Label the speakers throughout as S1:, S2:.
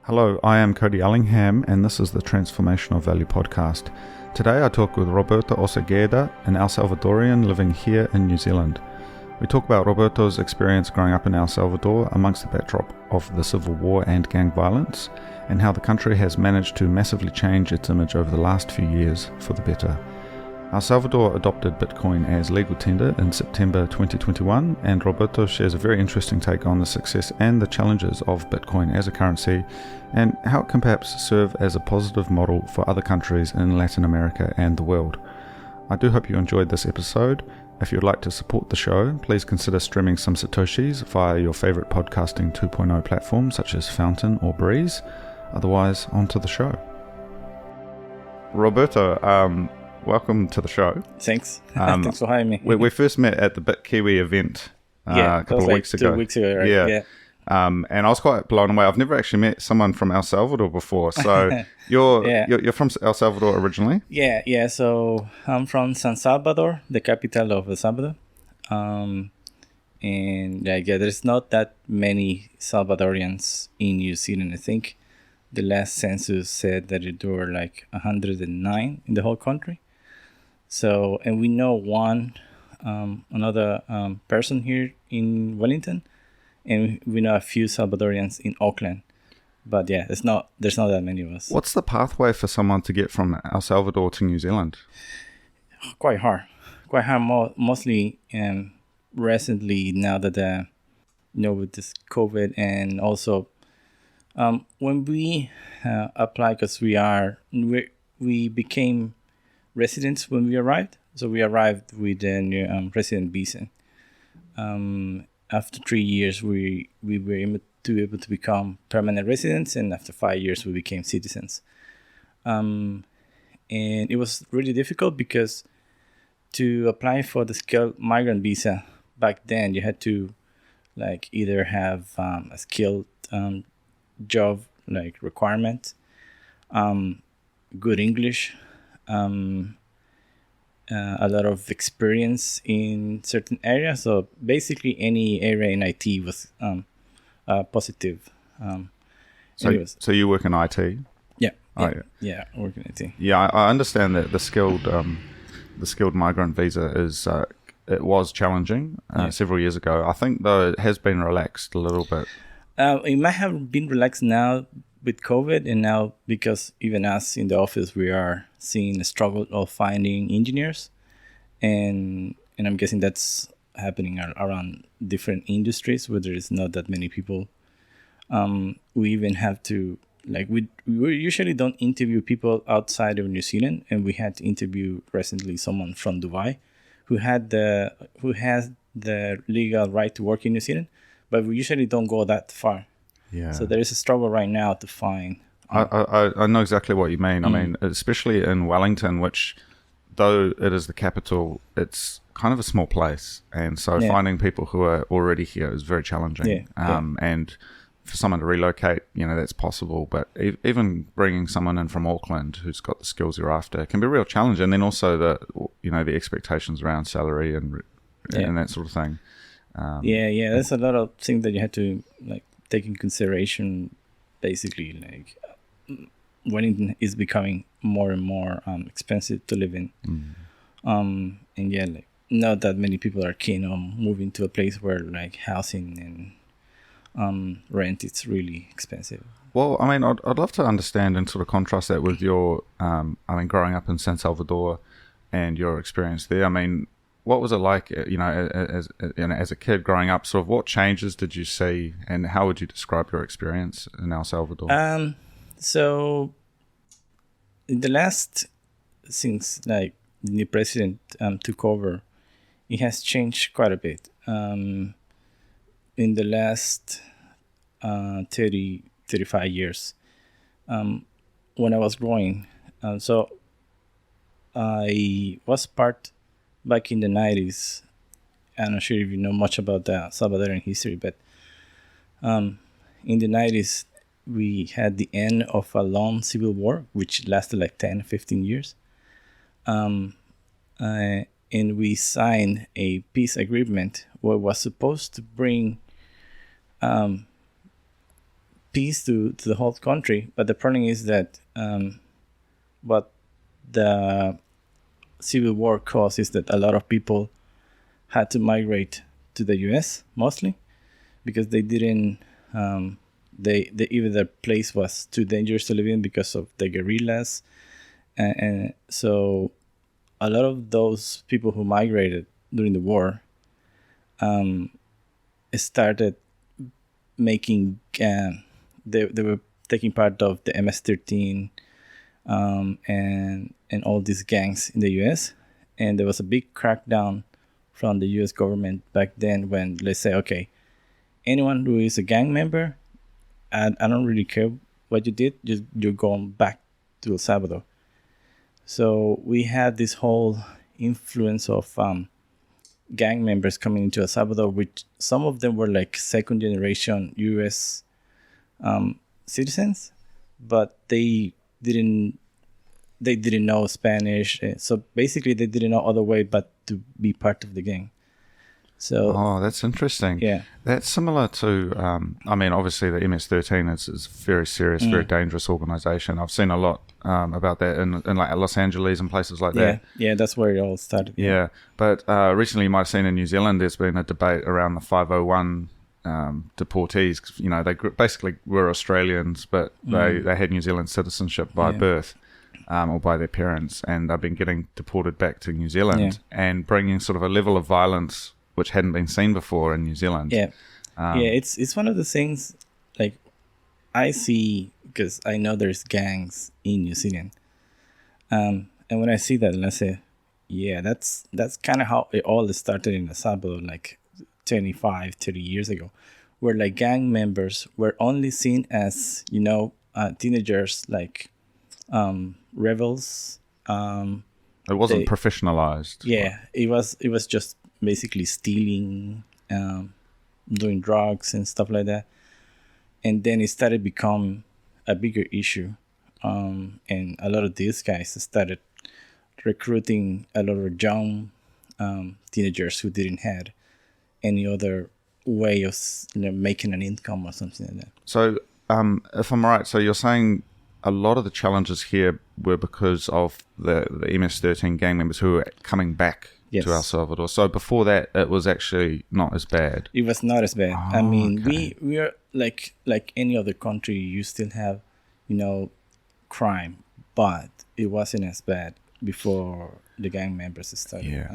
S1: Hello, I am Cody Ellingham, and this is the Transformational Value Podcast. Today I talk with Roberto Osegueda, an El Salvadorian living here in New Zealand. We talk about Roberto's experience growing up in El Salvador amongst the backdrop of the civil war and gang violence, and how the country has managed to massively change its image over the last few years for the better. El Salvador adopted Bitcoin as legal tender in September 2021, and Roberto shares a very interesting take on the success and the challenges of Bitcoin as a currency, and how it can perhaps serve as a positive model for other countries in Latin America and the world. I do hope you enjoyed this episode. If you'd like to support the show, please consider streaming some Satoshis via your favorite podcasting 2.0 platforms such as Fountain or Breeze. Otherwise, on to the show. Roberto, welcome to the show.
S2: Thanks. Thanks for having me.
S1: we first met at the BitKiwi event a couple of weeks ago.
S2: 2 weeks ago, right?
S1: Yeah. And I was quite blown away. I've never actually met someone from El Salvador before. So you're from El Salvador originally?
S2: Yeah. So I'm from San Salvador, the capital of El Salvador. And there's not that many Salvadorians in New Zealand. I think the last census said that there were like 109 in the whole country. So, and we know another person here in Wellington, and we know a few Salvadorians in Auckland. But yeah, there's not that many of us.
S1: What's the pathway for someone to get from El Salvador to New Zealand?
S2: Quite hard. Mostly recently, now that with this COVID, and also when we apply, because we became residents when we arrived. So we arrived with a new resident visa. After 3 years, we were able to become permanent residents, and after 5 years, we became citizens. And it was really difficult because to apply for the skilled migrant visa back then, you had to either have a skilled job requirement, good English, a lot of experience in certain areas. So basically any area in IT was positive.
S1: So you work in IT?
S2: Yeah.
S1: Oh,
S2: yeah, I work in IT.
S1: Yeah, I understand that the skilled migrant visa it was challenging several years ago. I think though it has been relaxed a little bit.
S2: It might have been relaxed now with COVID, and now because even us in the office, we are seeing a struggle of finding engineers, and I'm guessing that's happening around different industries where there is not that many people. We even have to we usually don't interview people outside of New Zealand, and we had to interview recently someone from Dubai who has the legal right to work in New Zealand, but we usually don't go that far.
S1: Yeah.
S2: So there is a struggle right now to find.
S1: I know exactly what you mean. I mean, especially in Wellington, which, though it is the capital, it's kind of a small place, and so finding people who are already here is very challenging. And for someone to relocate, that's possible. But even bringing someone in from Auckland who's got the skills you're after can be a real challenge. And then also the expectations around salary and that sort of thing.
S2: There's a lot of things that you have to take in consideration. Basically, Wellington is becoming more and more expensive to live in. And not that many people are keen on moving to a place where housing and rent is really expensive.
S1: Well, I mean, I'd love to understand and sort of contrast that with your growing up in San Salvador and your experience there. I mean, what was it like, as a kid growing up? Sort of what changes did you see, and how would you describe your experience in El Salvador?
S2: So, in the since the new president took over, it has changed quite a bit. In the last 35 years, when I was growing, so I was part. Back in the 90s, I'm not sure if you know much about the Salvadorian history, but in the 90s, we had the end of a long civil war, which lasted 10, 15 years. And we signed a peace agreement where it was supposed to bring peace to the whole country. But the problem is that what the Civil War caused is that a lot of people had to migrate to the U.S. mostly because they didn't. Either the place was too dangerous to live in because of the guerrillas, and so a lot of those people who migrated during the war started making. They were taking part of the MS-13 and all these gangs in the U.S. And there was a big crackdown from the U.S. government back then when, let's say, okay, anyone who is a gang member, I don't really care what you did, just you're going back to El Salvador. So we had this whole influence of gang members coming into El Salvador, which some of them were like second generation U.S. Citizens, but they didn't know Spanish. So basically they didn't know other way but to be part of the gang. So
S1: that's interesting.
S2: Yeah,
S1: that's similar to obviously the MS-13 is a very serious, very dangerous organization. I've seen a lot about that in like Los Angeles and places like that.
S2: Yeah, that's where it all started.
S1: Yeah, but recently you might have seen in New Zealand there's been a debate around the 501 deportees. You know, they basically were Australians, but they had New Zealand citizenship by birth. Or by their parents, and they've been getting deported back to New Zealand and bringing sort of a level of violence which hadn't been seen before in New Zealand.
S2: It's one of the things like I see, because I know there's gangs in New Zealand, and when I see that, and I say, that's kind of how it all started in El Salvador, like 25, 30 years ago, where like gang members were only seen as teenagers, like rebels.
S1: It wasn't professionalized.
S2: It was just basically stealing, doing drugs and stuff like that, and then it started become a bigger issue, and a lot of these guys started recruiting a lot of young teenagers who didn't have any other way of making an income or something like that.
S1: So if I'm right, so you're saying a lot of the challenges here were because of the MS-13 gang members who were coming back to El Salvador. So before that, it was actually not as bad.
S2: It was not as bad. I mean, we are like any other country. You still have, crime, but it wasn't as bad before the gang members started.
S1: Yeah,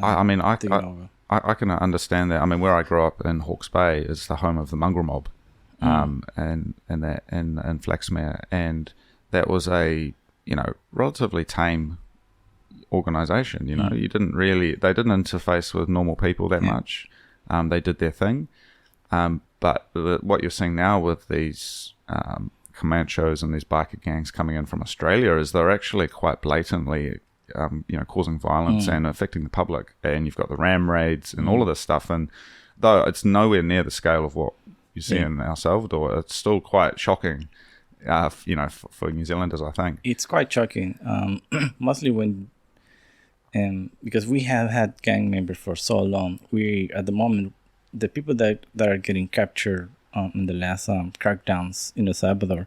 S1: I can understand that. I mean, where I grew up in Hawke's Bay is the home of the mongrel mob, and Flaxmere, and that was a relatively tame organization. They didn't interface with normal people that much. They did their thing, but what you're seeing now with these Comanchos and these biker gangs coming in from Australia is they're actually quite blatantly causing violence and affecting the public. And you've got the ram raids and all of this stuff, and though it's nowhere near the scale of what you see in El Salvador, it's still quite shocking. For New Zealanders, I think
S2: it's quite shocking. Mostly when, because we have had gang members for so long. We at the moment, the people that are getting captured in the last crackdowns in El Salvador,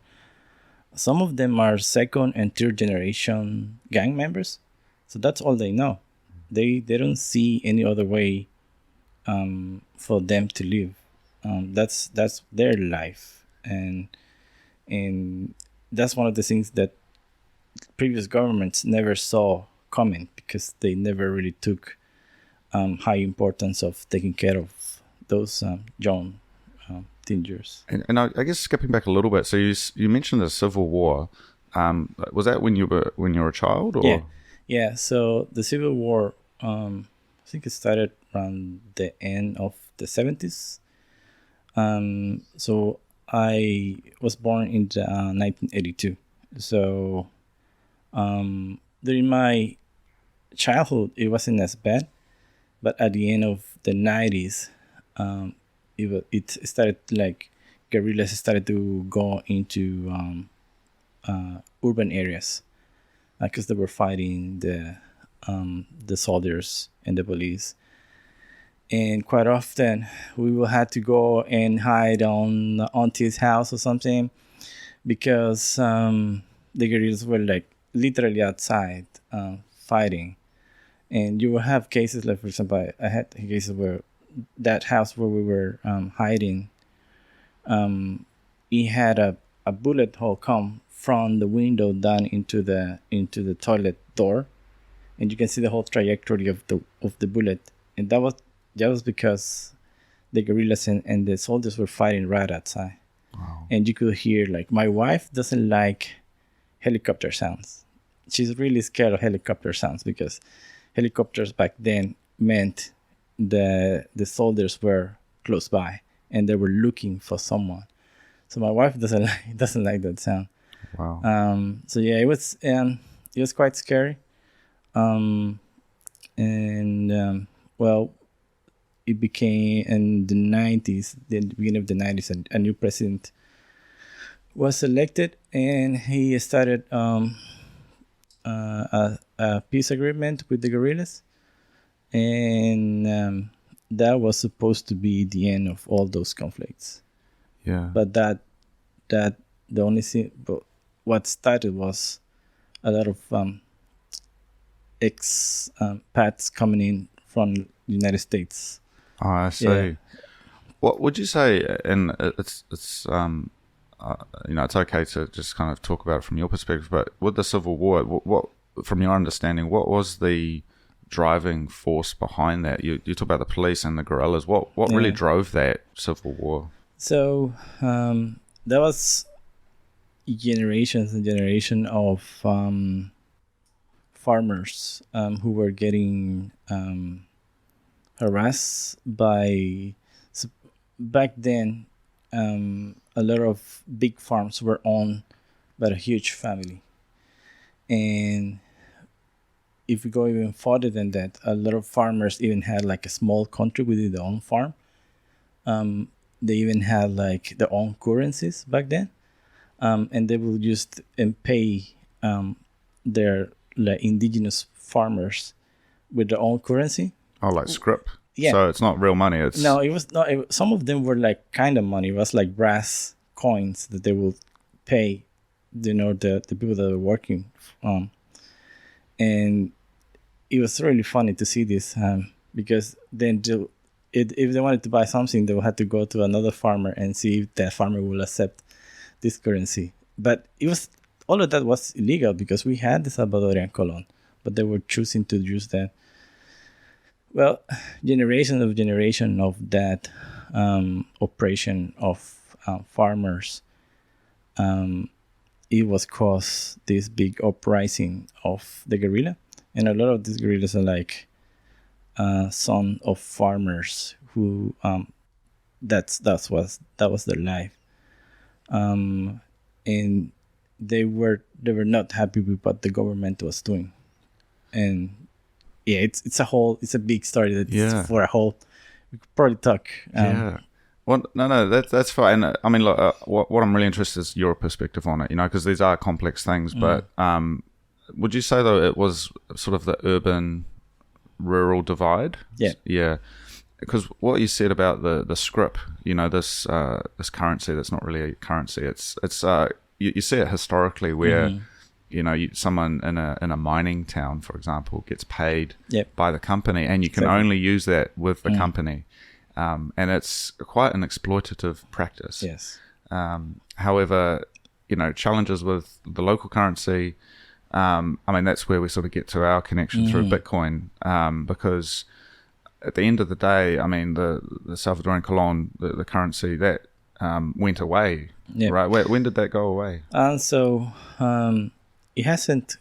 S2: some of them are second and third generation gang members. So that's all they know. They don't see any other way for them to live. That's their life, and that's one of the things that previous governments never saw coming, because they never really took high importance of taking care of those young teenagers.
S1: And I guess skipping back a little bit, so you mentioned the Civil War. Was that when you were a child? Or?
S2: Yeah. So the Civil War, I think it started around the end of the 70s. So I was born in 1982. So during my childhood, it wasn't as bad, but at the end of the 90s, it started, like, guerrillas started to go into urban areas, because they were fighting the soldiers and the police. And quite often we will have to go and hide on auntie's house or something, because the guerrillas were like literally outside fighting. And you will have cases like, for example, I had cases where that house where we were hiding, he had a bullet hole come from the window down into the toilet door, and you can see the whole trajectory of the bullet. And that was because the guerrillas and the soldiers were fighting right outside.
S1: Wow.
S2: And you could hear, like, my wife doesn't like helicopter sounds. She's really scared of helicopter sounds because helicopters back then meant the soldiers were close by and they were looking for someone. So my wife doesn't like that sound.
S1: Wow.
S2: So yeah, it was quite scary. Well, it became in the 90s, the beginning of the 90s, a new president was elected, and he started a peace agreement with the guerrillas, and that was supposed to be the end of all those conflicts.
S1: Yeah.
S2: But that the only thing, but what started was a lot of expats coming in from the United States.
S1: Oh, I see.
S2: Yeah.
S1: What would you say? And it's it's okay to just kind of talk about it from your perspective. But with the Civil War, what from your understanding, what was the driving force behind that? You talk about the police and the guerrillas. What really drove that Civil War?
S2: So there was generations and generation of farmers who were getting harassed by. So back then, a lot of big farms were owned by a huge family, and if we go even further than that, a lot of farmers even had like a small country within their own farm. They even had like their own currencies back then, and they would just pay their like indigenous farmers with their own currency.
S1: Oh, like scrip.
S2: Yeah.
S1: So it's not real money. It's
S2: No, it was not. Some of them were like kind of money. It was like brass coins that they would pay, the people that were working. And it was really funny to see this because then if they wanted to buy something, they would have to go to another farmer and see if that farmer will accept this currency. But all of that was illegal because we had the Salvadorian colon, but they were choosing to use that. Well, generation of that operation of farmers, it was caused this big uprising of the guerrilla, and a lot of these guerrillas are like son of farmers who that was their life, and they were not happy with what the government was doing, and yeah, it's a big story that for a whole. We could probably talk.
S1: Yeah. Well, no, that's fine. I mean, look, what I'm really interested in is your perspective on it, because these are complex things. But would you say though it was sort of the urban-rural divide?
S2: Yeah.
S1: Yeah. Because what you said about the scrip, this currency that's not really a currency. It's you see it historically where. Someone in a mining town, for example, gets paid by the company, and you can only use that with the company, and it's quite an exploitative practice.
S2: Yes.
S1: However, challenges with the local currency. That's where we sort of get to our connection through Bitcoin, because at the end of the day, the Salvadorian colon, the currency that went away. Yep. Right. When did that go away?
S2: It hasn't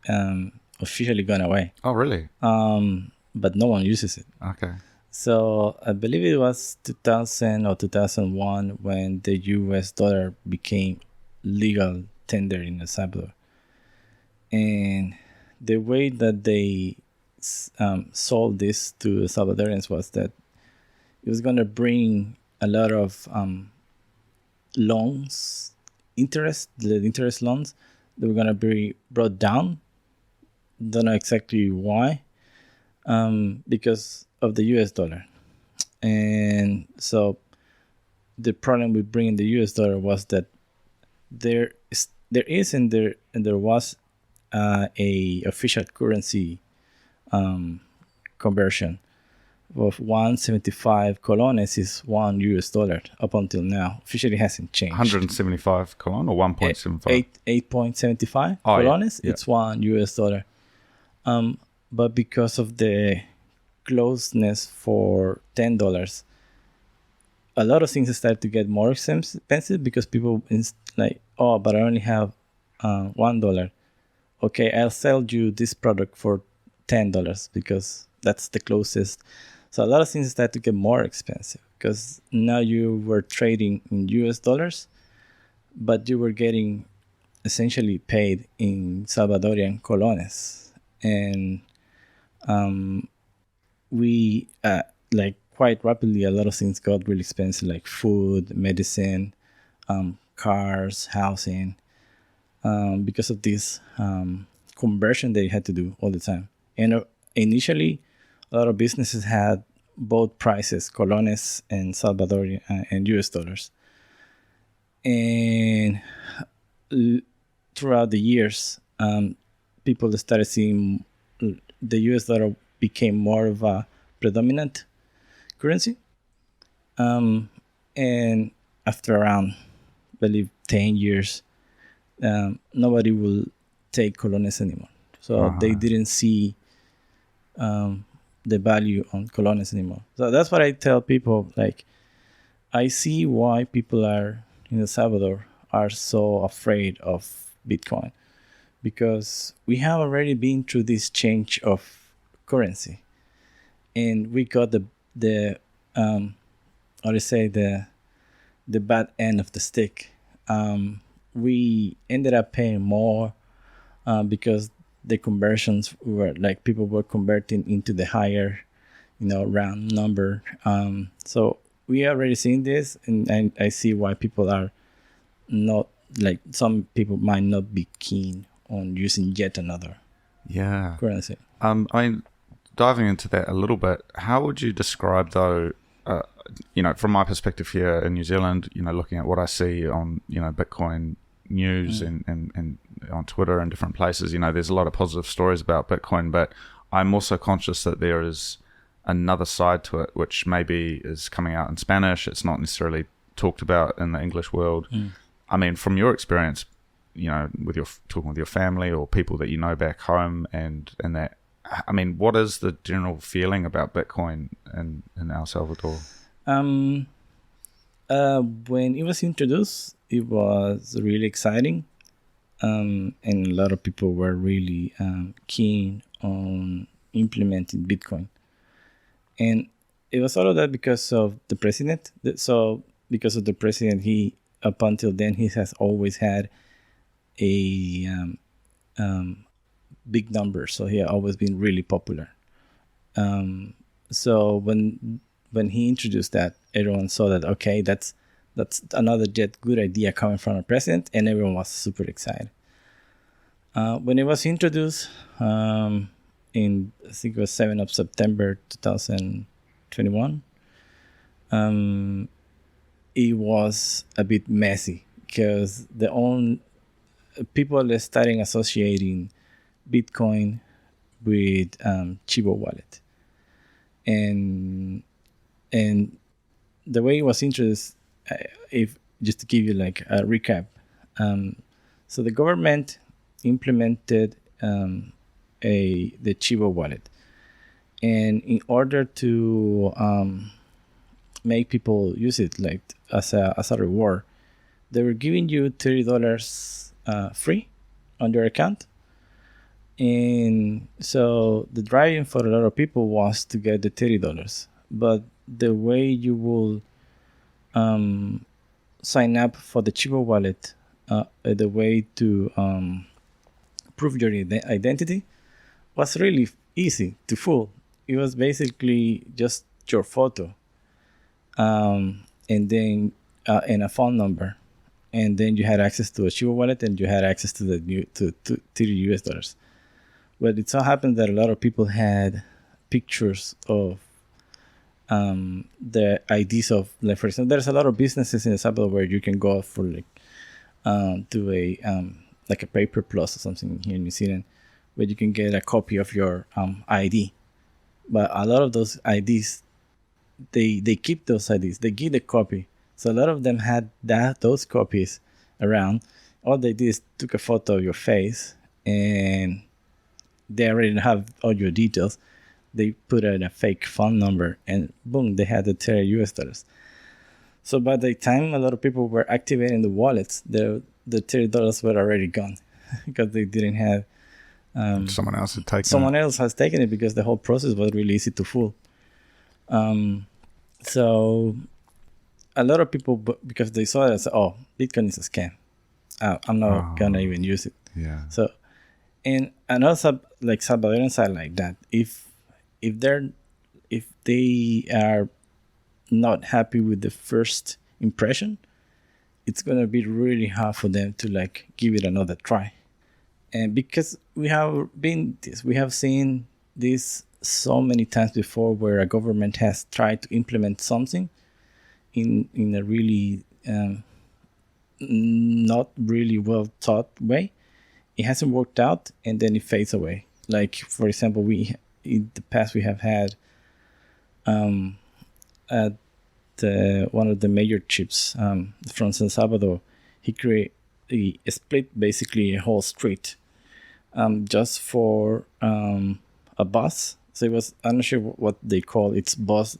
S2: officially gone away.
S1: Oh, really?
S2: But no one uses it.
S1: Okay.
S2: So I believe it was 2000 or 2001 when the US dollar became legal tender in El Salvador. And the way that they sold this to the Salvadorians was that it was going to bring a lot of loans, the interest loans, they were going to be brought down. Don't know exactly why, because of the US dollar. And so the problem with bringing the US dollar was that there was a official currency conversion of 175 colones is $1 up until now. Officially hasn't changed.
S1: 175 colon or 1.75?
S2: 8.75
S1: Oh,
S2: colones.
S1: yeah.
S2: It's $1. But because of the closeness for $10, a lot of things start to get more expensive because people like, oh, but I only have $1. Okay, I'll sell you this product for $10 because that's the closest. So a lot of things start to get more expensive because now you were trading in US dollars, but you were getting essentially paid in Salvadorian colones. And we like quite rapidly, a lot of things got really expensive, like food, medicine, cars, housing, because of this conversion they had to do all the time. And initially, a lot of businesses had both prices, colones and Salvadorian and US dollars. And throughout the years, people started seeing the US dollar became more of a predominant currency. And after around, I believe, 10 years, nobody will take colones anymore. So they didn't see the value on colones anymore. So that's what I tell people. Like, I see why people are in El Salvador are so afraid of Bitcoin, because we have already been through this change of currency, and we got the how to say the bad end of the stick. We ended up paying more because the conversions were like people were converting into the higher, round number. So we already seen this, and I see why people are not, like, some people might not be keen on using yet another currency.
S1: I mean, diving into that a little bit, how would you describe, though, from my perspective here in New Zealand, looking at what I see on, Bitcoin news and on Twitter and different places, there's a lot of positive stories about Bitcoin, but I'm also conscious that there is another side to it, which maybe is coming out in Spanish. It's not necessarily talked about in the English world. I mean, from your experience, with your talking with your family or people that you know back home, and that, I mean, what is the general feeling about Bitcoin in El Salvador?
S2: When it was introduced, it was really exciting, and a lot of people were really keen on implementing Bitcoin. And it was all of that because of the president. So because of the president, he, up until then, he has always had a big number. So he had always been really popular. So when he introduced that, everyone saw that, okay, that's another good idea coming from a president, and everyone was super excited. When it was introduced in, I think it was 7th of September 2021, it was a bit messy because people are starting associating Bitcoin with Chivo wallet, and the way it was introduced, if just to give you like a recap, so the government implemented the Chivo wallet, and in order to make people use it, like as a reward, they were giving you $30 free on your account. And so the driving for a lot of people was to get the $30. But the way you will sign up for the Chivo wallet, the way to prove your identity was really easy to fool. It was basically just your photo, and then and a phone number, and then you had access to a Chivo wallet, and you had access to the $30. But it so happened that a lot of people had pictures of the IDs of, like, for example, there's a lot of businesses in El Salvador where you can go for like to a like a Paper Plus or something here in New Zealand, where you can get a copy of your ID. But a lot of those IDs, they keep those IDs. They give the copy. So a lot of them had those copies around. All they did is took a photo of your face, and they already have all your details. They put in a fake phone number, and boom, they had the $30. So by the time a lot of people were activating the wallets, the $30 were already gone because they didn't have.
S1: Someone else had taken
S2: Someone else has taken it because the whole process was really easy to fool. So a lot of people, because they saw it, said, "Oh, Bitcoin is a scam. I'm not gonna even use it."
S1: Yeah.
S2: So, and another like Salvadorian side like that, if they are not happy with the first impression, it's gonna be really hard for them to like give it another try. And because we have seen this so many times before, where a government has tried to implement something in a really not really well thought way. It hasn't worked out, and then it fades away. Like, for example, in the past we have had at one of the major chiefs from Salvador. He split basically a whole street just for a bus. So it was, I'm not sure what they call it. It's these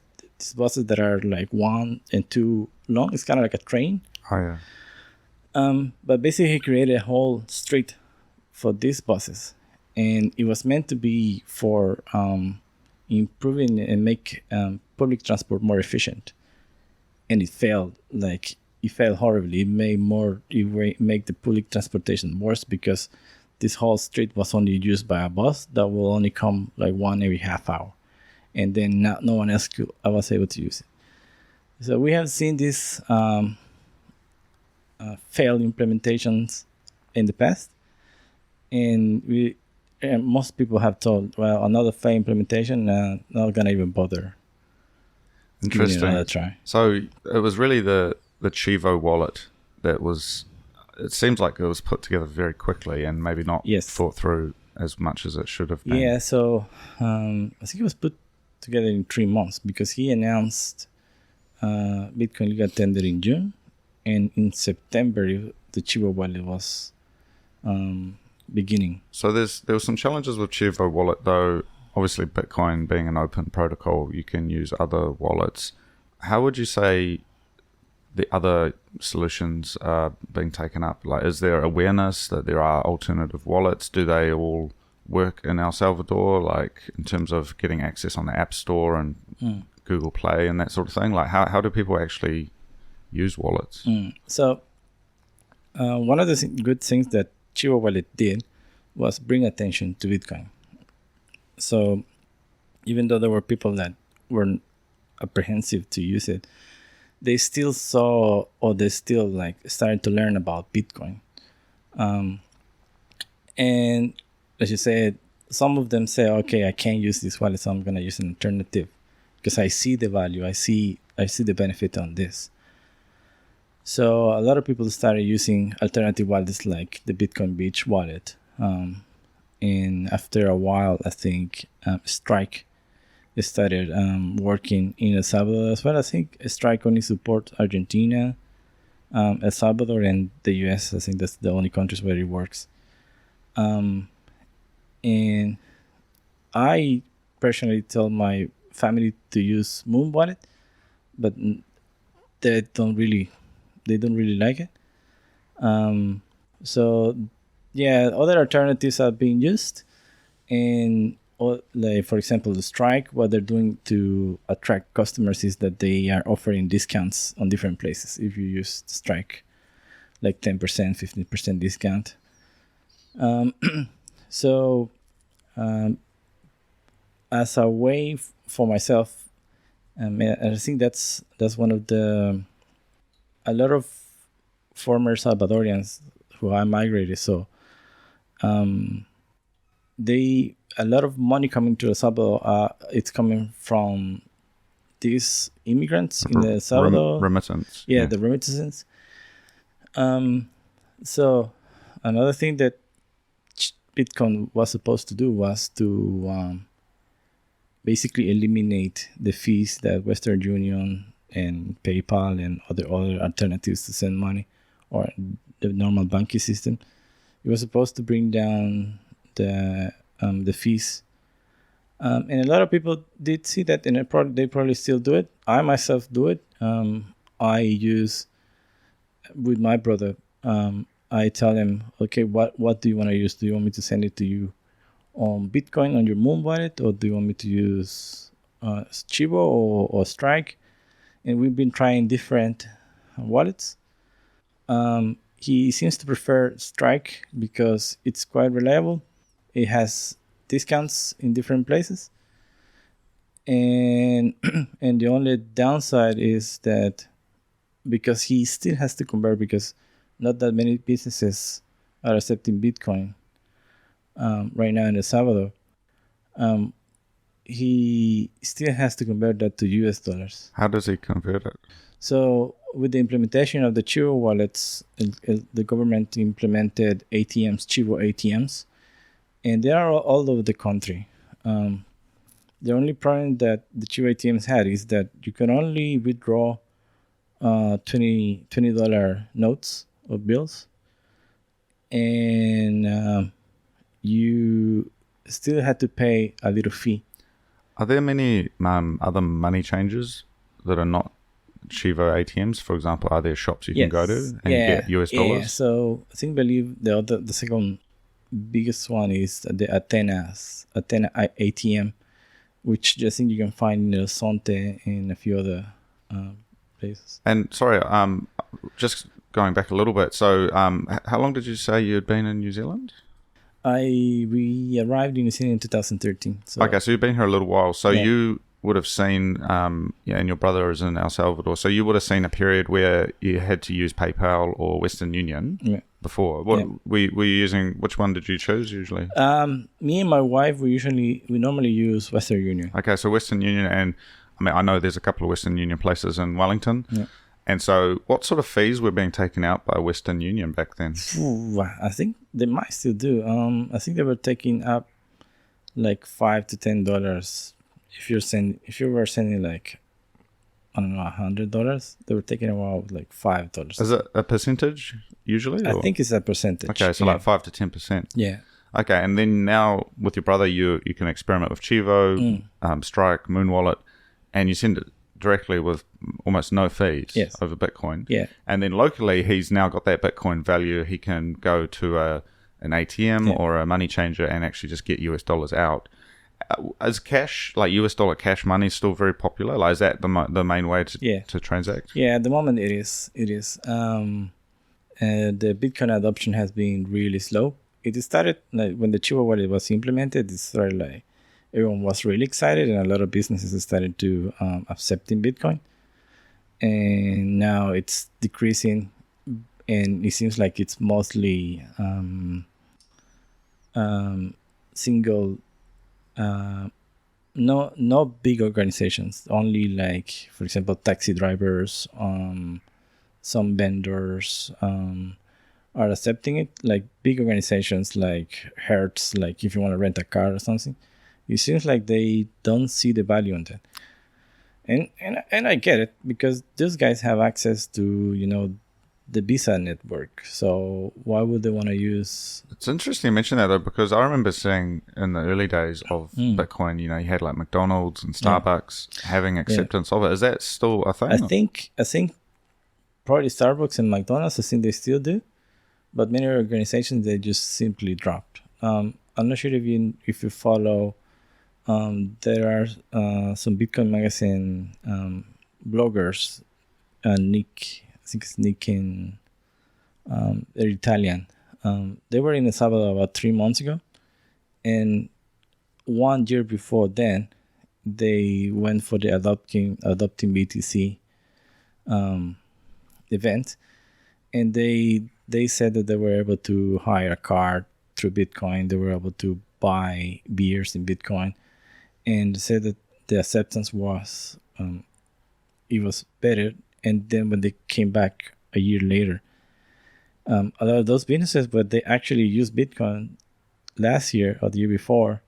S2: buses that are like 1 and 2 long. It's kind of like a train.
S1: Oh yeah.
S2: But basically he created a whole street for these buses, and it was meant to be for improving and make public transport more efficient. And it failed. Like, it failed horribly. It make the public transportation worse, because this whole street was only used by a bus that will only come like one every half hour, and then no one else was able to use it. So we have seen these failed implementations in the past, and most people have told, well, another failed implementation, not gonna even bother.
S1: Interesting.
S2: Another try.
S1: So it was really the Chivo wallet that was. It seems like it was put together very quickly and maybe not thought through as much as it should have been.
S2: Yeah, so I think it was put together in 3 months, because he announced Bitcoin got tendered in June, and in September the Chivo wallet was beginning.
S1: So there were some challenges with Chivo wallet, though. Obviously, Bitcoin being an open protocol, you can use other wallets. How would you say the other solutions are being taken up? Like, is there awareness that there are alternative wallets? Do they all work in El Salvador, like in terms of getting access on the App Store and Google Play and that sort of thing? Like, how do people actually use wallets?
S2: So one of the good things that Chivo Wallet did was bring attention to Bitcoin. So even though there were people that were apprehensive to use it, they still saw, or they still like started to learn about Bitcoin. And as you said, some of them say, okay, I can't use this wallet, so I'm going to use an alternative because I see the value, I see the benefit on this. So a lot of people started using alternative wallets like the Bitcoin Beach wallet. And after a while, I think Strike started working in El Salvador as well. I think Strike only supports Argentina, El Salvador, and the US. I think that's the only countries where it works. And I personally tell my family to use Moon Wallet, but they don't really like it. So yeah, other alternatives are being used, and like, for example, the Strike, what they're doing to attract customers is that they are offering discounts on different places if you use Strike, like 10%, 15% discount. So as a way for myself, I think that's one of a lot of former Salvadorians who I migrated, so a lot of money coming to El Salvador, it's coming from these immigrants in El Salvador.
S1: Remittance.
S2: Yeah, the remittances. So another thing that Bitcoin was supposed to do was to basically eliminate the fees that Western Union and PayPal and other alternatives to send money, or the normal banking system. It was supposed to bring down the fees, and a lot of people did see that, and they probably still do it. I myself do it. I use with my brother. I tell him, okay, what do you want to use? Do you want me to send it to you on Bitcoin on your Moon wallet, or do you want me to use Chivo or Strike? And we've been trying different wallets. He seems to prefer Strike because it's quite reliable. It has discounts in different places, and and the only downside is that because he still has to convert, because not that many businesses are accepting Bitcoin right now in El Salvador. He still has to convert that to US dollars.
S1: How does he convert it?
S2: So with the implementation of the Chivo wallets, the government implemented ATMs, Chivo ATMs, and they are all over the country. The only problem that the Chivo ATMs had is that you can only withdraw $20 notes or bills, and you still had to pay a little fee.
S1: Are there many other money changers that are not Chivo ATMs? For example, are there shops you can go to and get US dollars?
S2: Yeah, so I believe the second biggest one is the Athena ATM, which I think you can find in El Sonte and a few other places.
S1: And sorry, just going back a little bit. So, how long did you say you had been in New Zealand?
S2: We arrived in New Zealand in 2013. So.
S1: Okay, so you've been here a little while. So you would have seen, and your brother is in El Salvador. So you would have seen a period where you had to use PayPal or Western Union before. What were you using? Which one did you choose usually?
S2: Me and my wife, we normally use Western Union.
S1: Okay, so Western Union, and I know there's a couple of Western Union places in Wellington. Yeah. And so what sort of fees were being taken out by Western Union back then?
S2: I think they might still do. I think they were taking up like $5 to $10 if you were sending like, I don't know, $100. They were taking about like $5.
S1: Is it a percentage usually?
S2: I think it's a percentage.
S1: Okay, so like 5 to 10%.
S2: Yeah.
S1: Okay, and then now with your brother, you can experiment with Chivo, Strike, Moon Wallet, and you send it directly with almost no fees over Bitcoin. Yeah. And then locally, he's now got that Bitcoin value. He can go to an ATM or a money changer and actually just get US dollars out. Is cash, like US dollar cash money, still very popular? Like, is that the main way to transact?
S2: Yeah, at the moment it is. The Bitcoin adoption has been really slow. It started like when the Chivo wallet was implemented. It started like everyone was really excited, and a lot of businesses started to accepting Bitcoin. And now it's decreasing, and it seems like it's mostly single. No big organizations. Only like, for example, taxi drivers. Some vendors are accepting it. Like big organizations like Hertz, like if you want to rent a car or something. It seems like they don't see the value in that, and I get it, because those guys have access to the Visa network. So why would they want to use?
S1: It's interesting you mention that though, because I remember seeing in the early days of Bitcoin, you had like McDonald's and Starbucks having acceptance of it. Is that still a thing?
S2: I think probably Starbucks and McDonald's, I think they still do, but many organizations they just simply dropped. I'm not sure if you follow. There are some Bitcoin magazine bloggers, Nick, I think it's Nick and they're Italian. They were in El Salvador about 3 months ago, and 1 year before then, they went for the adopting BTC event, and they said that they were able to hire a car through Bitcoin. They were able to buy beers in Bitcoin, and said that the acceptance was it was better. And then when they came back a year later, A lot of those businesses, but they actually used Bitcoin last year or the year before,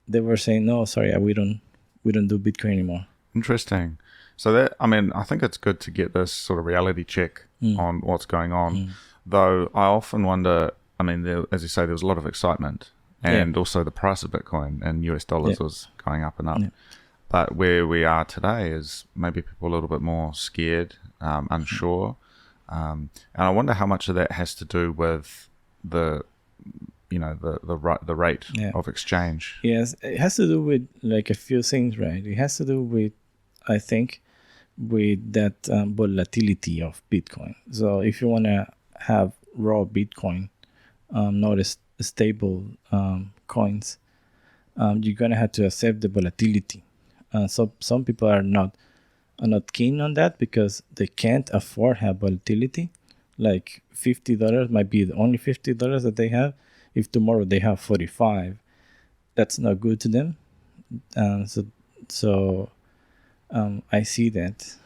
S2: they were saying, no, sorry, we don't do Bitcoin anymore.
S1: Interesting. So that, I mean, I think it's good to get this sort of reality check on what's going on. Though I often wonder, I mean, as you say, there was a lot of excitement, and also the price of Bitcoin and US dollars was going up and up. Yeah. But where we are today is maybe people a little bit more scared, unsure. And I wonder how much of that has to do with the rate of exchange.
S2: Yes, it has to do with like a few things, right? It has to do with, I think, with that volatility of Bitcoin. So if you want to have raw Bitcoin, not stable coins, you're gonna have to accept the volatility. So some people are not keen on that because they can't afford have volatility. Like $50 might be the only $50 that they have. If tomorrow they have 45, that's not good to them. So I see that.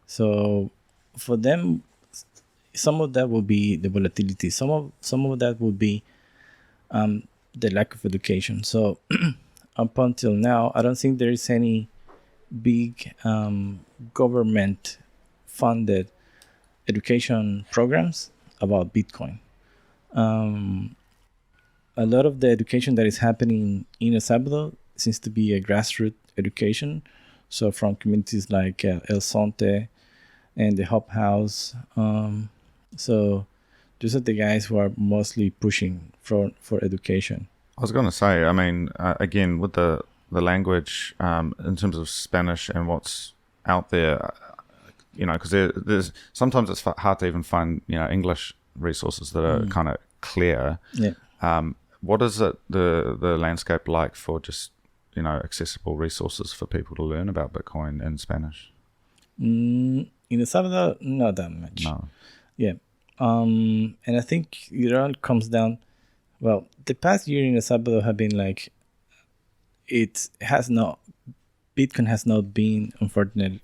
S2: So for them, some of that will be the volatility. Some of that will be the lack of education. So up until now, I don't think there is any big government-funded education programs about Bitcoin. A lot of the education that is happening in El Salvador seems to be a grassroots education. So from communities like El Sonte and the Hub House. So those are the guys who are mostly pushing for education.
S1: I was going to say, I mean, again, with the language, in terms of Spanish and what's out there, because there's sometimes it's hard to even find, English resources that are kind of clear.
S2: Yeah.
S1: What is it, the landscape like for just, accessible resources for people to learn about Bitcoin in Spanish?
S2: In El Salvador, not that much.
S1: No.
S2: Yeah. And I think it all comes down, well, the past year in El Salvador have been like, Bitcoin has not been, unfortunately,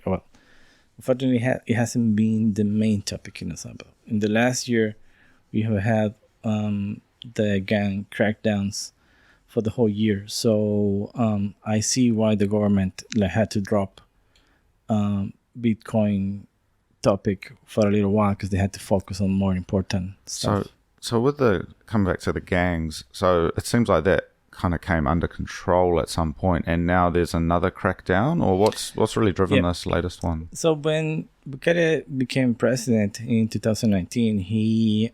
S2: it hasn't been the main topic in El Salvador. In the last year, we have had the gang crackdowns for the whole year. So I see why the government had to drop Bitcoin topic for a little while, because they had to focus on more important stuff.
S1: So with coming back to the gangs, so it seems like that kind of came under control at some point, and now there's another crackdown, or what's really driven this latest one?
S2: So when Bukele became president in 2019, he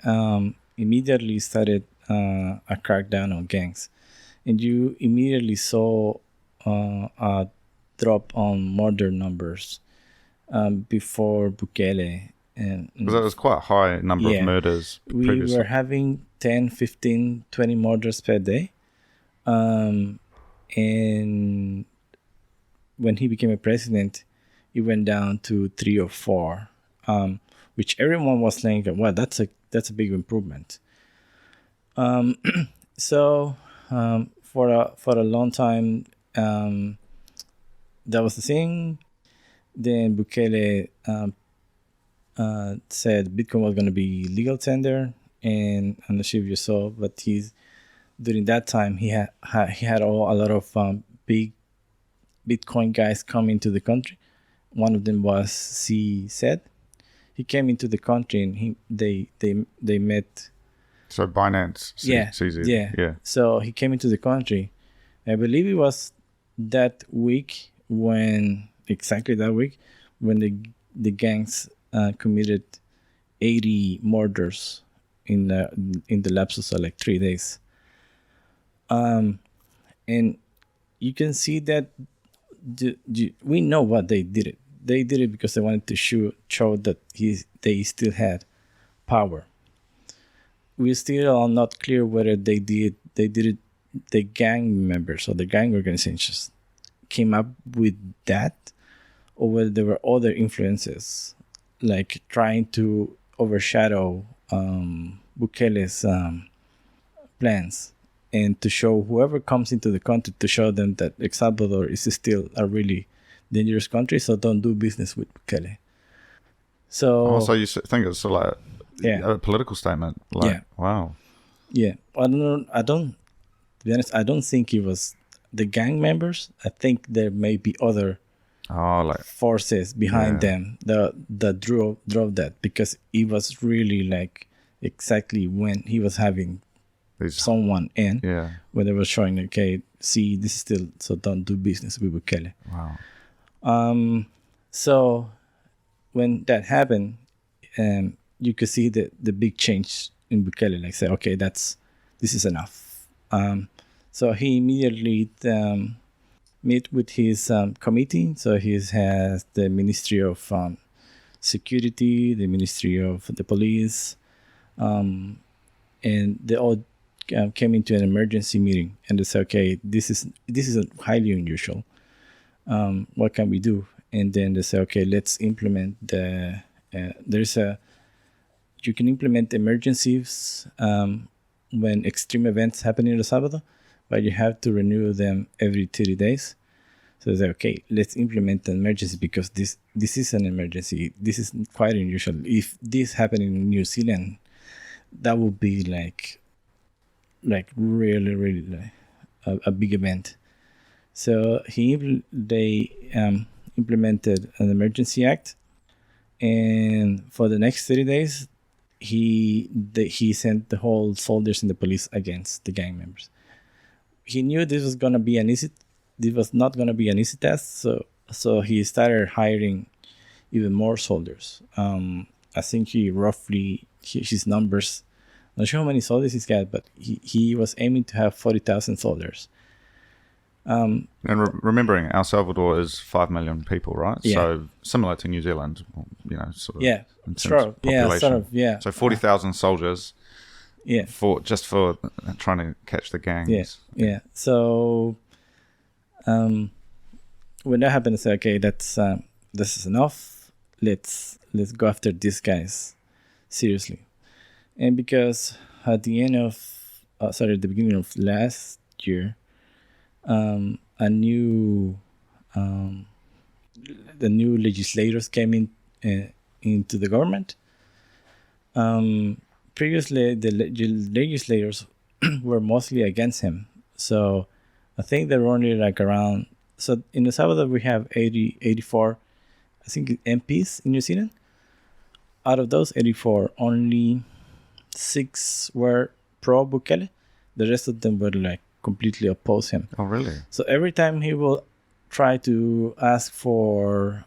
S2: immediately started a crackdown on gangs, and you immediately saw a drop on murder numbers before Bukele.
S1: Because it was quite a high number of murders previously.
S2: We were having 10, 15, 20 murders per day. And when he became a president, it went down to 3 or 4, which everyone was saying, well, that's a big improvement. So for a long time, that was the thing. Then Bukele said Bitcoin was going to be legal tender, and I'm not sure if you saw, but during that time he had a lot of big Bitcoin guys come into the country. One of them was CZ. He came into the country and they met.
S1: So Binance, CZ.
S2: Yeah. So he came into the country. I believe it was that week when the gangs committed 80 murders in the lapse of like 3 days. And you can see that we know what they did it. They did it because they wanted to show that they still had power. We still are not clear whether they did it. The gang members or the gang organizations came up with that, or whether there were other influences, like trying to overshadow Bukele's plans, and to show whoever comes into the country, to show them that El Salvador is still a really dangerous country, so don't do business with Bukele. So
S1: you think it's sort of like
S2: Yeah.
S1: a political statement. Like,
S2: Yeah.
S1: wow.
S2: Yeah. I don't know. To be honest, I don't think it was the gang members. I think there may be other
S1: Oh, like,
S2: forces behind
S1: yeah.
S2: them that drove that, because it was really like exactly when he was having
S1: These,
S2: someone in,
S1: yeah.
S2: where they were showing, okay, see, this is still, so don't do business with Bukele.
S1: Wow.
S2: So when that happened, you could see the big change in Bukele. Like, say, okay, this is enough. So he immediately meet with his committee. So he has the Ministry of Security, the Ministry of the Police, and they all came into an emergency meeting, and they said, okay, this is highly unusual. What can we do? And then they say, okay, let's implement you can implement emergencies when extreme events happen in El Salvador, but you have to renew them every 30 days. So they say, okay, let's implement an emergency, because this is an emergency. This is quite unusual. If this happened in New Zealand, that would be like really, really like a big event. So they implemented an emergency act, and for the next 30 days, he sent the whole soldiers and the police against the gang members. He knew this was not gonna be an easy task, so he started hiring even more soldiers. I think his numbers, I'm not sure how many soldiers he's got, but he was aiming to have 40,000 soldiers.
S1: And remembering El Salvador is 5 million people, right?
S2: Yeah.
S1: So similar to New Zealand, sort of.
S2: Yeah,
S1: in terms
S2: sure.
S1: of
S2: Yeah,
S1: population.
S2: sort of. Yeah.
S1: So 40,000 soldiers.
S2: Yeah.
S1: For trying to catch the gangs.
S2: Yeah. Yeah. So, when that happened, I said, okay, this is enough. Let's go after these guys seriously. And because at the beginning of last year, the new legislators came into the government. Previously, the legislators were mostly against him. So I think there were only like around. So in El Salvador, we have 84, I think, MPs in New Zealand. Out of those 84, only 6 were pro Bukele. The rest of them were like completely oppose him.
S1: Oh, really?
S2: So every time he will try to ask for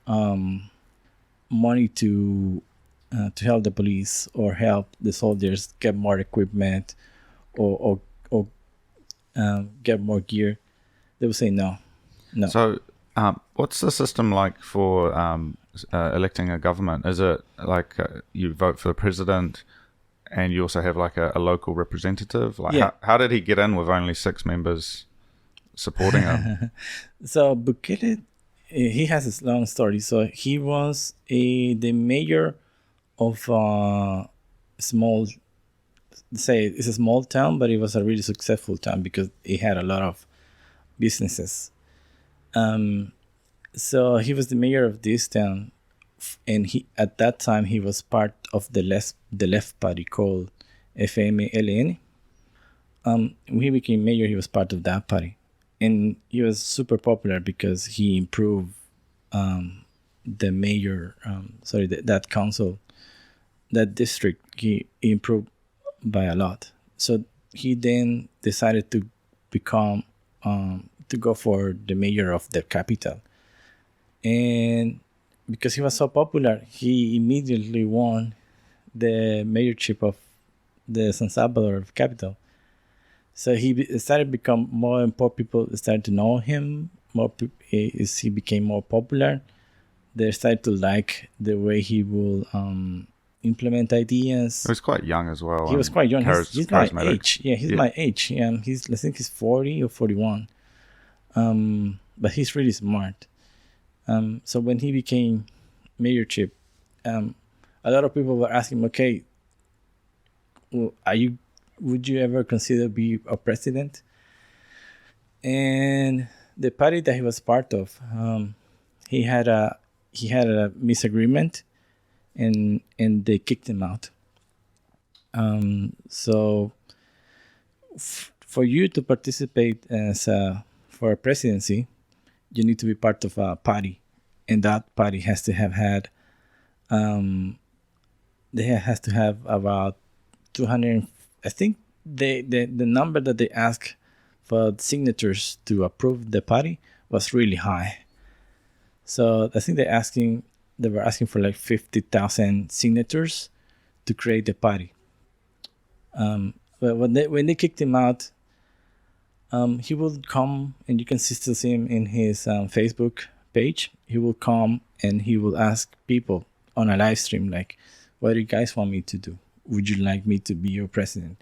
S2: money to help the police or help the soldiers get more equipment or get more gear, they will say no.
S1: So what's the system like for electing a government? Is it like you vote for the president and you also have like a local representative? Like,
S2: yeah.
S1: How did he get in with only 6 members supporting him?
S2: So Bukele, he has a long story. So he was the mayor of small, say it's a small town, but it was a really successful town because it had a lot of businesses. So he was the mayor of this town, and at that time he was part of the left party called FMLN. When he became mayor, he was part of that party, and he was super popular because he improved the mayor, that council, that district. He improved by a lot. So he then decided to become to go for the mayor of the capital, and because he was so popular, he immediately won the mayorship of the San Salvador capital. So he started to become more and more people started to know him. As he became more popular, they started to like the way he will implement ideas.
S1: He was quite young as well.
S2: He was quite young. He's my age. Yeah, he's my age. I think he's 40 or 41. But he's really smart. So when he became mayorship, a lot of people were asking, okay, would you ever consider be a president? And the party that he was part of, he had a misagreement, and they kicked him out. So for you to participate for a presidency, you need to be part of a party, and that party has to have had they has to have about 200. I think the number that they ask for signatures to approve the party was really high. So I think they were asking for like 50,000 signatures to create the party. But when they kicked him out, he would come, and you can still see him in his Facebook page. He will come and he will ask people on a live stream, like, what do you guys want me to do? Would you like me to be your president?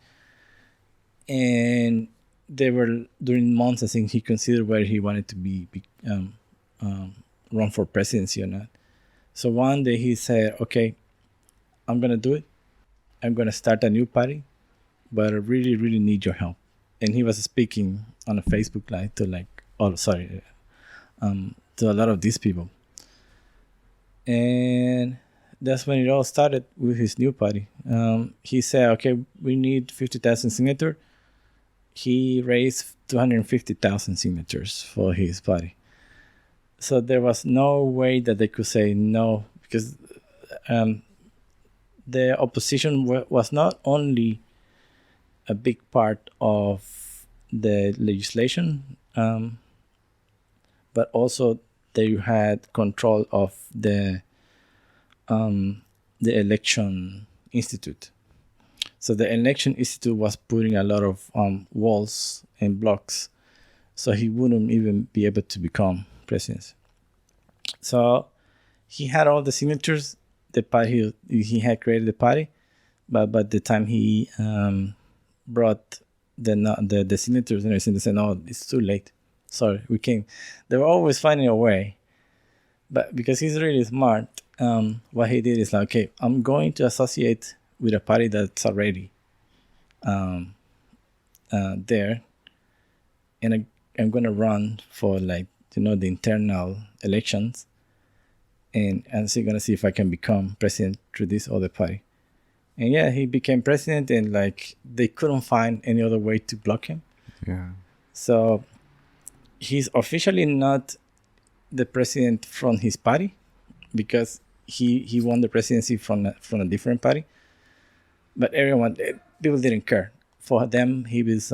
S2: And they were, during months, I think he considered whether he wanted to run for presidency or not. So one day he said, okay, I'm going to do it. I'm going to start a new party, but I really, really need your help. And he was speaking on a Facebook Live to to a lot of these people. And that's when it all started with his new party. He said, okay, we need 50,000 signatures. He raised 250,000 signatures for his party. So there was no way that they could say no, because the opposition was not only a big part of the legislation, but also they had control of the election institute. So the election institute was putting a lot of walls and blocks, so he wouldn't even be able to become president. So he had all the signatures. The party he had created the party, but by the time he brought the signatures and everything, they said, no, it's too late. Sorry, we can't. They were always finding a way, but because he's really smart, what he did is like, okay, I'm going to associate with a party that's already there, and I'm going to run for the internal elections, and I'm going to see if I can become president through this other party. And yeah, he became president, and they couldn't find any other way to block him.
S1: Yeah.
S2: So he's officially not the president from his party, because he won the presidency from a different party. But people didn't care. For them, he was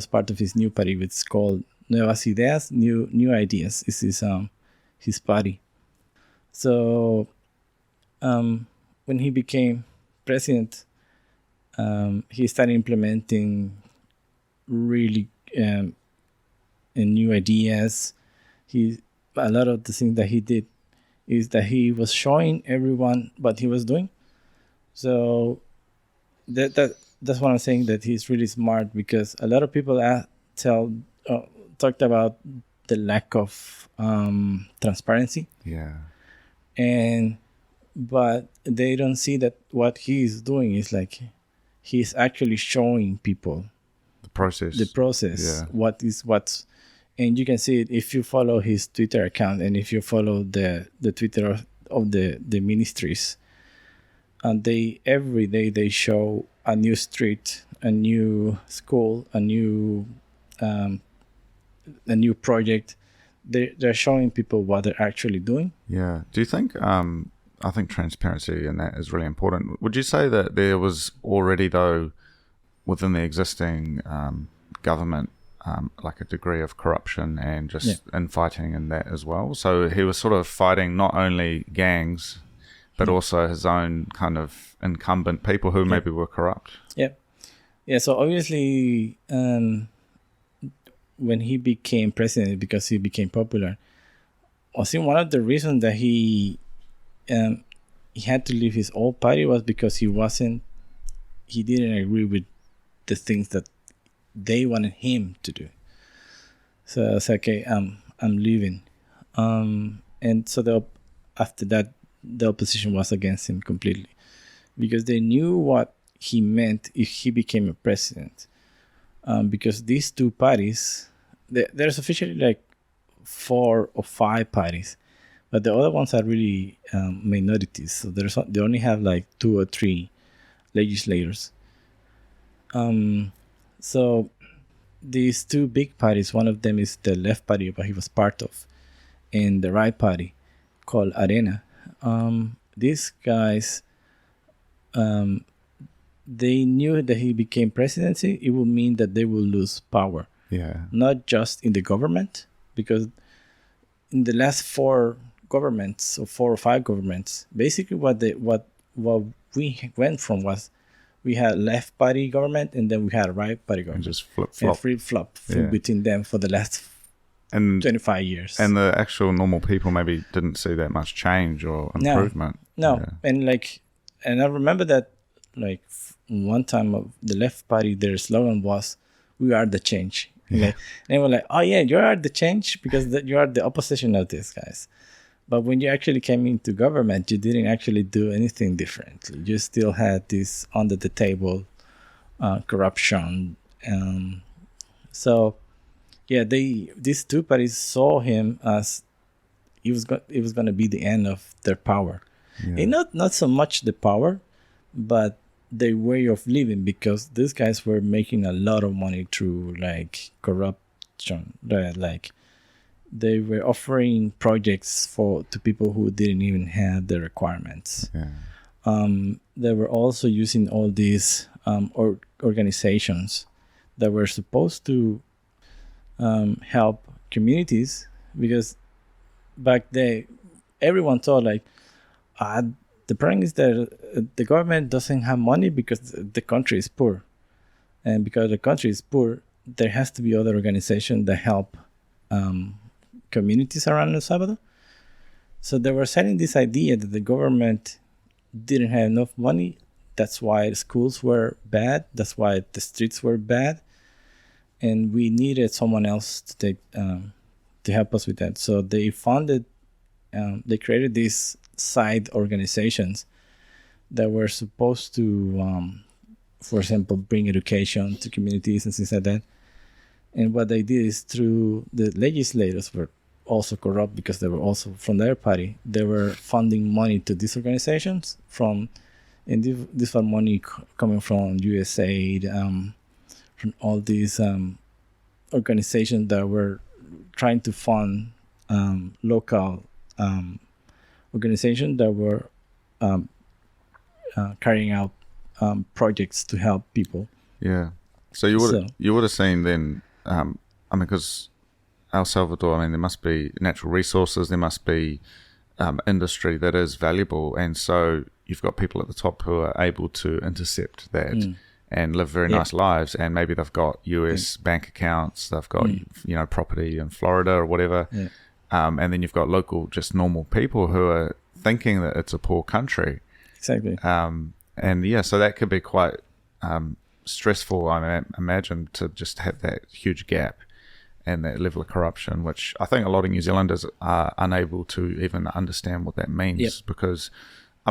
S2: part of his new party, which is called Nuevas Ideas, New Ideas. This is his party. So when he became president, he started implementing really new ideas. A lot of the things that he did is that he was showing everyone what he was doing. So that's what I'm saying, that he's really smart, because a lot of people talked about the lack of transparency.
S1: Yeah.
S2: But they don't see that what he's doing is he's actually showing people
S1: the process.
S2: Yeah. And you can see it if you follow his Twitter account, and if you follow the Twitter of the ministries, and every day they show a new street, a new school, a new project. They're showing people what they're actually doing.
S1: Yeah. Do you think? I think transparency in that is really important. Would you say that there was already, though, within the existing government, like a degree of corruption and just infighting in that as well? So he was sort of fighting not only gangs, but also his own kind of incumbent people who maybe were corrupt. Yeah.
S2: Yeah. So obviously, when he became president, because he became popular, I think one of the reasons that he had to leave his old party was because he didn't agree with the things that they wanted him to do. So it's okay, I'm leaving. And so after that, the opposition was against him completely, because they knew what he meant if he became a president. Because these two parties, there's officially 4 or 5 parties, but the other ones are really minorities. So they only have 2 or 3 legislators. So these two big parties, one of them is the left party, but he was part of, and the right party called Arena. These guys, they knew that he became presidency, it would mean that they will lose power.
S1: Yeah.
S2: Not just in the government, because in the last four governments, or 4 or 5 governments, basically what we went from was we had left party government and then we had a right party
S1: And
S2: government.
S1: just flip-flop.
S2: And flip-flop
S1: Yeah.
S2: between them for the last
S1: And
S2: 25 years.
S1: and the actual normal people maybe didn't see that much change or improvement.
S2: No,
S1: Yeah.
S2: and I remember that one time of the left party, their slogan was, "We are the change."
S1: Yeah.
S2: And they were like, "Oh yeah, you are the change because you are the opposition of these guys." But when you actually came into government, you didn't actually do anything differently. You still had this under the table corruption. So yeah, these two parties saw him as it was going to be the end of their power.
S1: Yeah.
S2: And not so much the power, but their way of living, because these guys were making a lot of money through corruption. Like they were offering projects to people who didn't even have the requirements.
S1: Yeah.
S2: They were also using all these organizations that were supposed to help communities, because back then everyone thought the problem is that the government doesn't have money because the country is poor, and because the country is poor, there has to be other organizations that help communities around El Salvador. So they were selling this idea that the government didn't have enough money. That's why the schools were bad. That's why the streets were bad, and we needed someone else to help us with that. So they they created these side organizations that were supposed to, for example, bring education to communities and things like that. And what they did is, through the legislators were also corrupt because they were also from their party. They were funding money to these organizations and this was money coming from USAID, from all these organizations that were trying to fund local organizations that were carrying out projects to help people.
S1: Yeah. So you would have seen then, because El Salvador, there must be natural resources, there must be industry that is valuable, and so you've got people at the top who are able to intercept that and live very nice lives, and maybe they've got US bank accounts, they've got property in Florida or whatever, and then you've got local, just normal people who are thinking that it's a poor country.
S2: Exactly.
S1: So that could be quite stressful, I imagine, to just have that huge gap and that level of corruption, which I think a lot of New Zealanders are unable to even understand what that means. Because,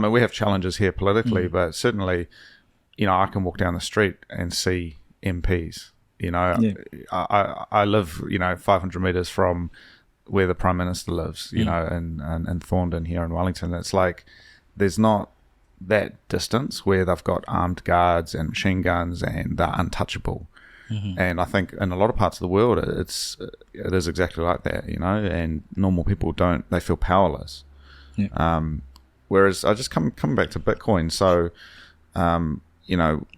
S1: we have challenges here politically, but certainly, I can walk down the street and see MPs. I live, 500 meters from where the Prime Minister lives, in Thorndon here in Wellington. It's like there's not that distance where they've got armed guards and machine guns and they're untouchable. And I think in a lot of parts of the world, it is exactly like that, and normal people they feel powerless. Whereas I just come back to Bitcoin. So,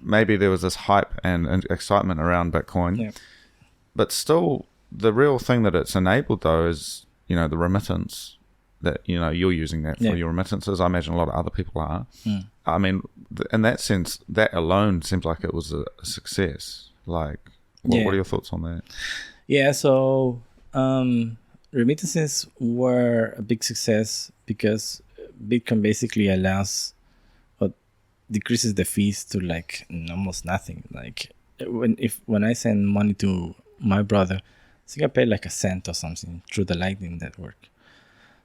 S1: maybe there was this hype and excitement around Bitcoin, but still the real thing that it's enabled though is, the remittance that, you're using that for your remittances. I imagine a lot of other people are. In that sense, that alone seems like it was a success. Like, what are your thoughts on that?
S2: Yeah, so remittances were a big success because Bitcoin basically decreases the fees to almost nothing. Like when I send money to my brother, I think I pay like a cent or something through the Lightning Network.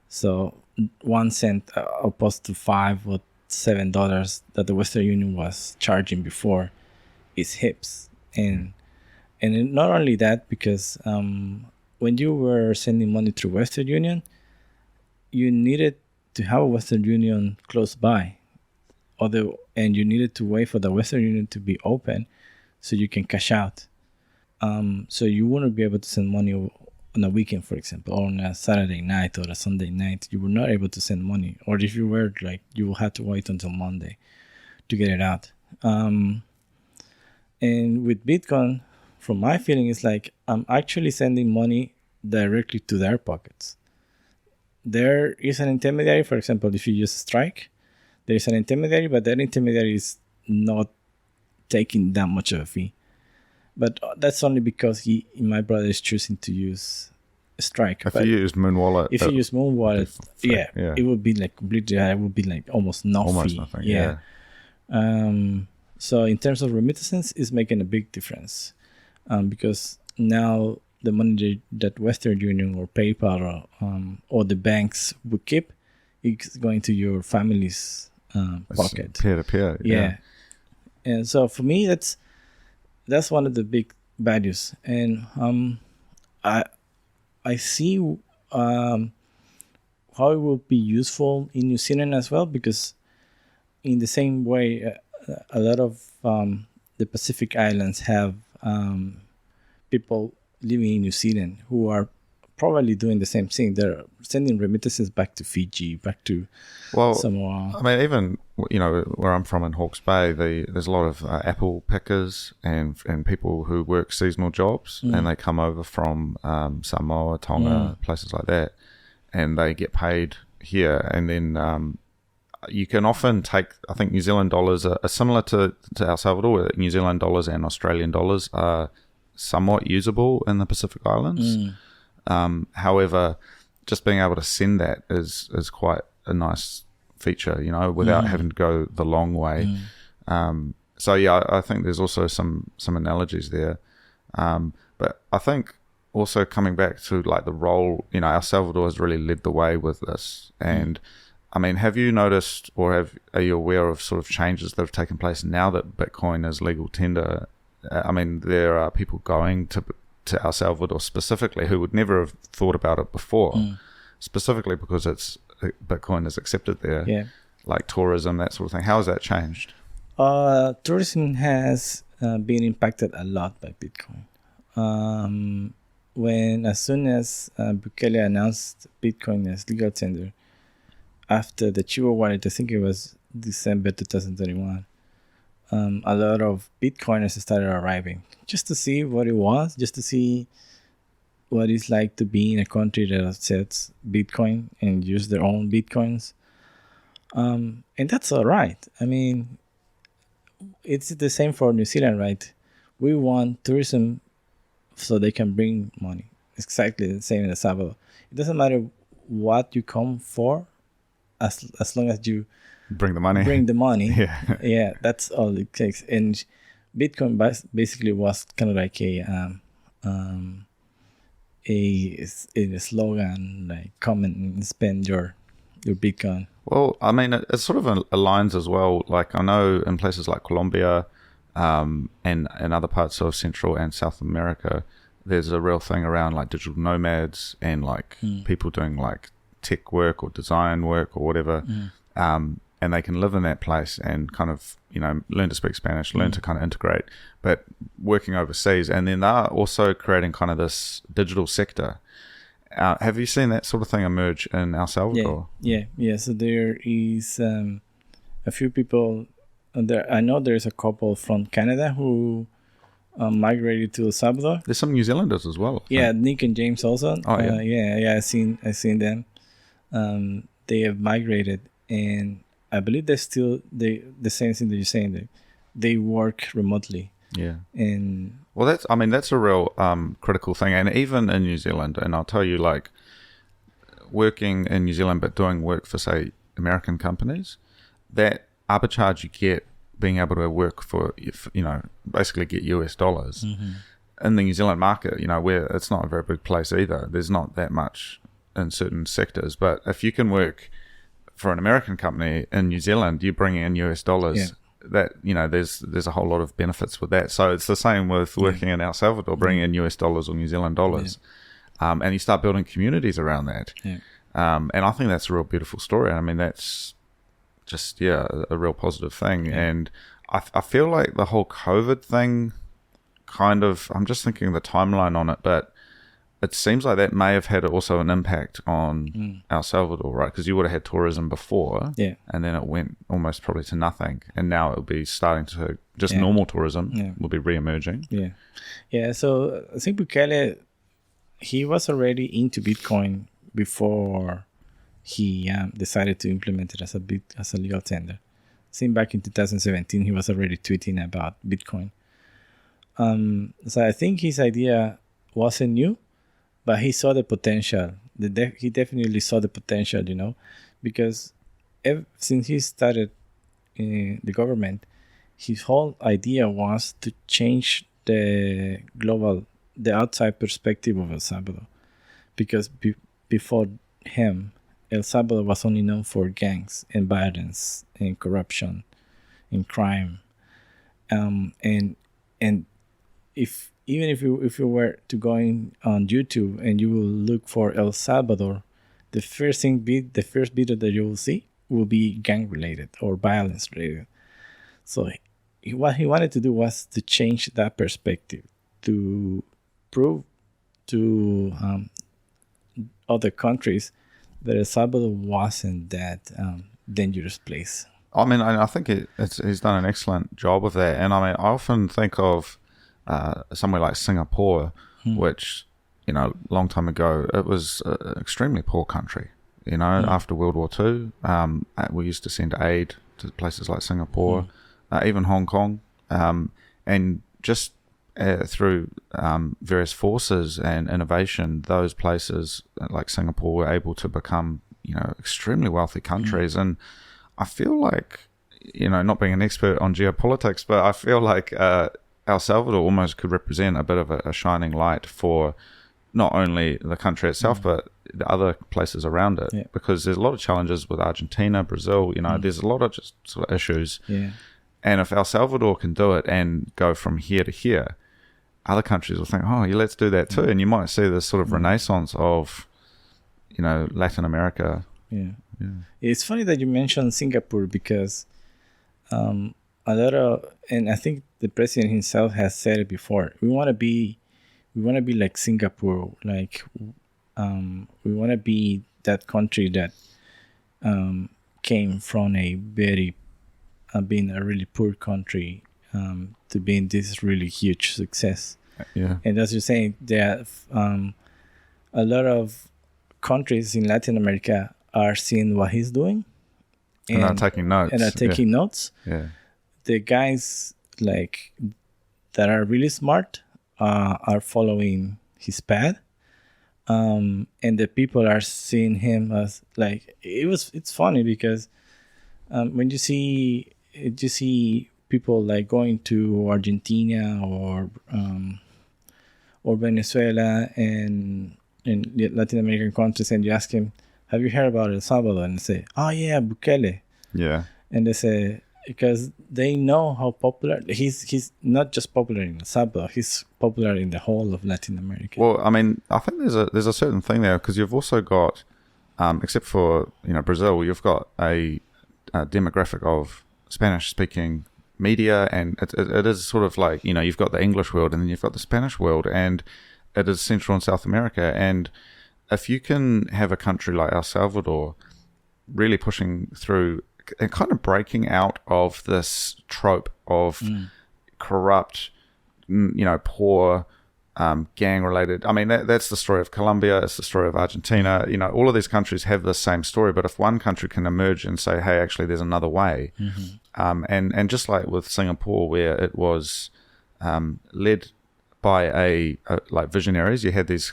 S2: So 1 cent opposed to $5 or $7 that the Western Union was charging before is hips. And not only that, because when you were sending money through Western Union, you needed to have a Western Union close by, and you needed to wait for the Western Union to be open so you can cash out. So you wouldn't be able to send money on a weekend, for example, or on a Saturday night or a Sunday night. You were not able to send money, or if you were, like, you will have to wait until Monday to get it out. And with Bitcoin, from my feeling, it's like I'm actually sending money directly to their pockets. There is an intermediary, for example, if you use Strike, there is an intermediary, but that intermediary is not taking that much of a fee. But that's only because my brother is choosing to use Strike.
S1: If you use Moon Wallet,
S2: it would be like completely. It would be like almost no fee.
S1: Nothing.
S2: Yeah. So in terms of remittances, it's making a big difference, because now the money that Western Union or PayPal or the banks would keep, is going to your family's pocket.
S1: Peer to peer.
S2: Yeah. And so for me, that's one of the big values, and I see how it will be useful in New Zealand as well, because in the same way, a lot of the Pacific Islands have people living in New Zealand who are probably doing the same thing. They're sending remittances back to Fiji, back to Samoa.
S1: I mean, even, where I'm from in Hawke's Bay, there's a lot of apple pickers and people who work seasonal jobs, and they come over from Samoa, Tonga, places like that, and they get paid here. And then you can often take, I think New Zealand dollars are similar to El Salvador, where New Zealand dollars and Australian dollars are somewhat usable in the Pacific Islands. However, just being able to send that is quite a nice feature, without having to go the long way. So yeah, I think there's also some analogies there. But I think also coming back to like the role, El Salvador has really led the way with this. And I mean, have you noticed, or are you aware of sort of changes that have taken place now that Bitcoin is legal tender? I mean, there are people going to El Salvador specifically who would never have thought about it before, specifically because Bitcoin is accepted there, like tourism, that sort of thing. How has that changed?
S2: Tourism has been impacted a lot by Bitcoin. As soon as Bukele announced Bitcoin as legal tender, after the Chivo wallet, I think it was December 2021, a lot of Bitcoiners started arriving just to see what it was, just to see what it's like to be in a country that accepts Bitcoin and use their own Bitcoins. And that's all right. I mean, it's the same for New Zealand, right? We want tourism so they can bring money. It's exactly the same in El Salvador. It doesn't matter what you come for, as long as you
S1: bring the money.
S2: Yeah, that's all it takes. And Bitcoin basically was kind of like a slogan, like come and spend your Bitcoin.
S1: Well, I mean, it sort of aligns as well. Like I know in places like Colombia and other parts of Central and South America, there's a real thing around like digital nomads and like people doing like tech work or design work or whatever. And they can live in that place and kind of, learn to speak Spanish, learn to kind of integrate, but working overseas. And then they're also creating kind of this digital sector. Have you seen that sort of thing emerge in El Salvador?
S2: Yeah. So there is a few people there. I know there's a couple from Canada who migrated to El Salvador.
S1: There's some New Zealanders as well.
S2: Yeah, Nick and James also.
S1: Oh, yeah.
S2: I've seen them. They have migrated, and I believe they're still the same thing that you're saying. They work remotely.
S1: Yeah.
S2: And
S1: well, that's a real critical thing. And even in New Zealand, and I'll tell you, like working in New Zealand but doing work for, say, American companies, that arbitrage you get being able to work for, basically get US dollars in the New Zealand market, where it's not a very big place either. There's not that much in certain sectors. But if you can work for an American company in New Zealand, you bring in US dollars, that, there's a whole lot of benefits with that. So it's the same with working in El Salvador, bringing in US dollars or New Zealand dollars. And you start building communities around that. And I think that's a real beautiful story. I mean, that's just, a real positive thing. And I feel like the whole COVID thing I'm just thinking the timeline on it, but it seems like that may have had also an impact on El Salvador, right? Because you would have had tourism before, and then it went almost probably to nothing, and now it'll be starting to just normal tourism will be re-emerging.
S2: Yeah. So I think Bukele, he was already into Bitcoin before he decided to implement it as a legal tender. I think back in 2017, he was already tweeting about Bitcoin. So I think his idea wasn't new, but he saw the potential. He definitely saw the potential, because since he started in the government, his whole idea was to change the outside perspective of El Salvador. Because before him, El Salvador was only known for gangs and violence and corruption and crime. And if you were to go on YouTube and you will look for El Salvador, the first video that you will see will be gang related or violence related. So what he wanted to do was to change that perspective, to prove to other countries that El Salvador wasn't that dangerous place.
S1: I mean, I think he's done an excellent job of that. And I mean, I often think of somewhere like Singapore, which, a long time ago, it was an extremely poor country. After World War II, we used to send aid to places like Singapore, even Hong Kong, and just through various forces and innovation, those places like Singapore were able to become, extremely wealthy countries. And I feel like, not being an expert on geopolitics, but I feel like El Salvador almost could represent a bit of a shining light for not only the country itself, but the other places around it, because there's a lot of challenges with Argentina, Brazil, there's a lot of just sort of issues. And if El Salvador can do it and go from here to here, other countries will think, oh, yeah, let's do that too. And you might see this sort of renaissance of, Latin America.
S2: It's funny that you mentioned Singapore, because and I think the president himself has said it before. We want to be like Singapore, like we want to be that country that came from a very being a really poor country to being this really huge success. And as you're saying, there are a lot of countries in Latin America are seeing what he's doing
S1: and are taking notes. The
S2: guys like that are really smart are following his path, and the people are seeing him as like it's funny because when you see people like going to Argentina or Venezuela and in Latin American countries, and you ask him, have you heard about El Salvador? And they say, oh yeah, Bukele. And they say, because they know how popular he's not just popular in El Salvador, he's popular in the whole of Latin America.
S1: Well, I mean, I think there's a certain thing there, because you've also got, except for Brazil, you've got a demographic of Spanish-speaking media, and it is sort of like you've got the English world, and then you've got the Spanish world, and it is Central and South America. And if you can have a country like El Salvador really pushing through and kind of breaking out of this trope of corrupt, poor, gang-related. I mean, that's the story of Colombia. It's the story of Argentina. All of these countries have the same story. But if one country can emerge and say, "Hey, actually, there's another way," and just like with Singapore, where it was led by a like visionaries, you had these,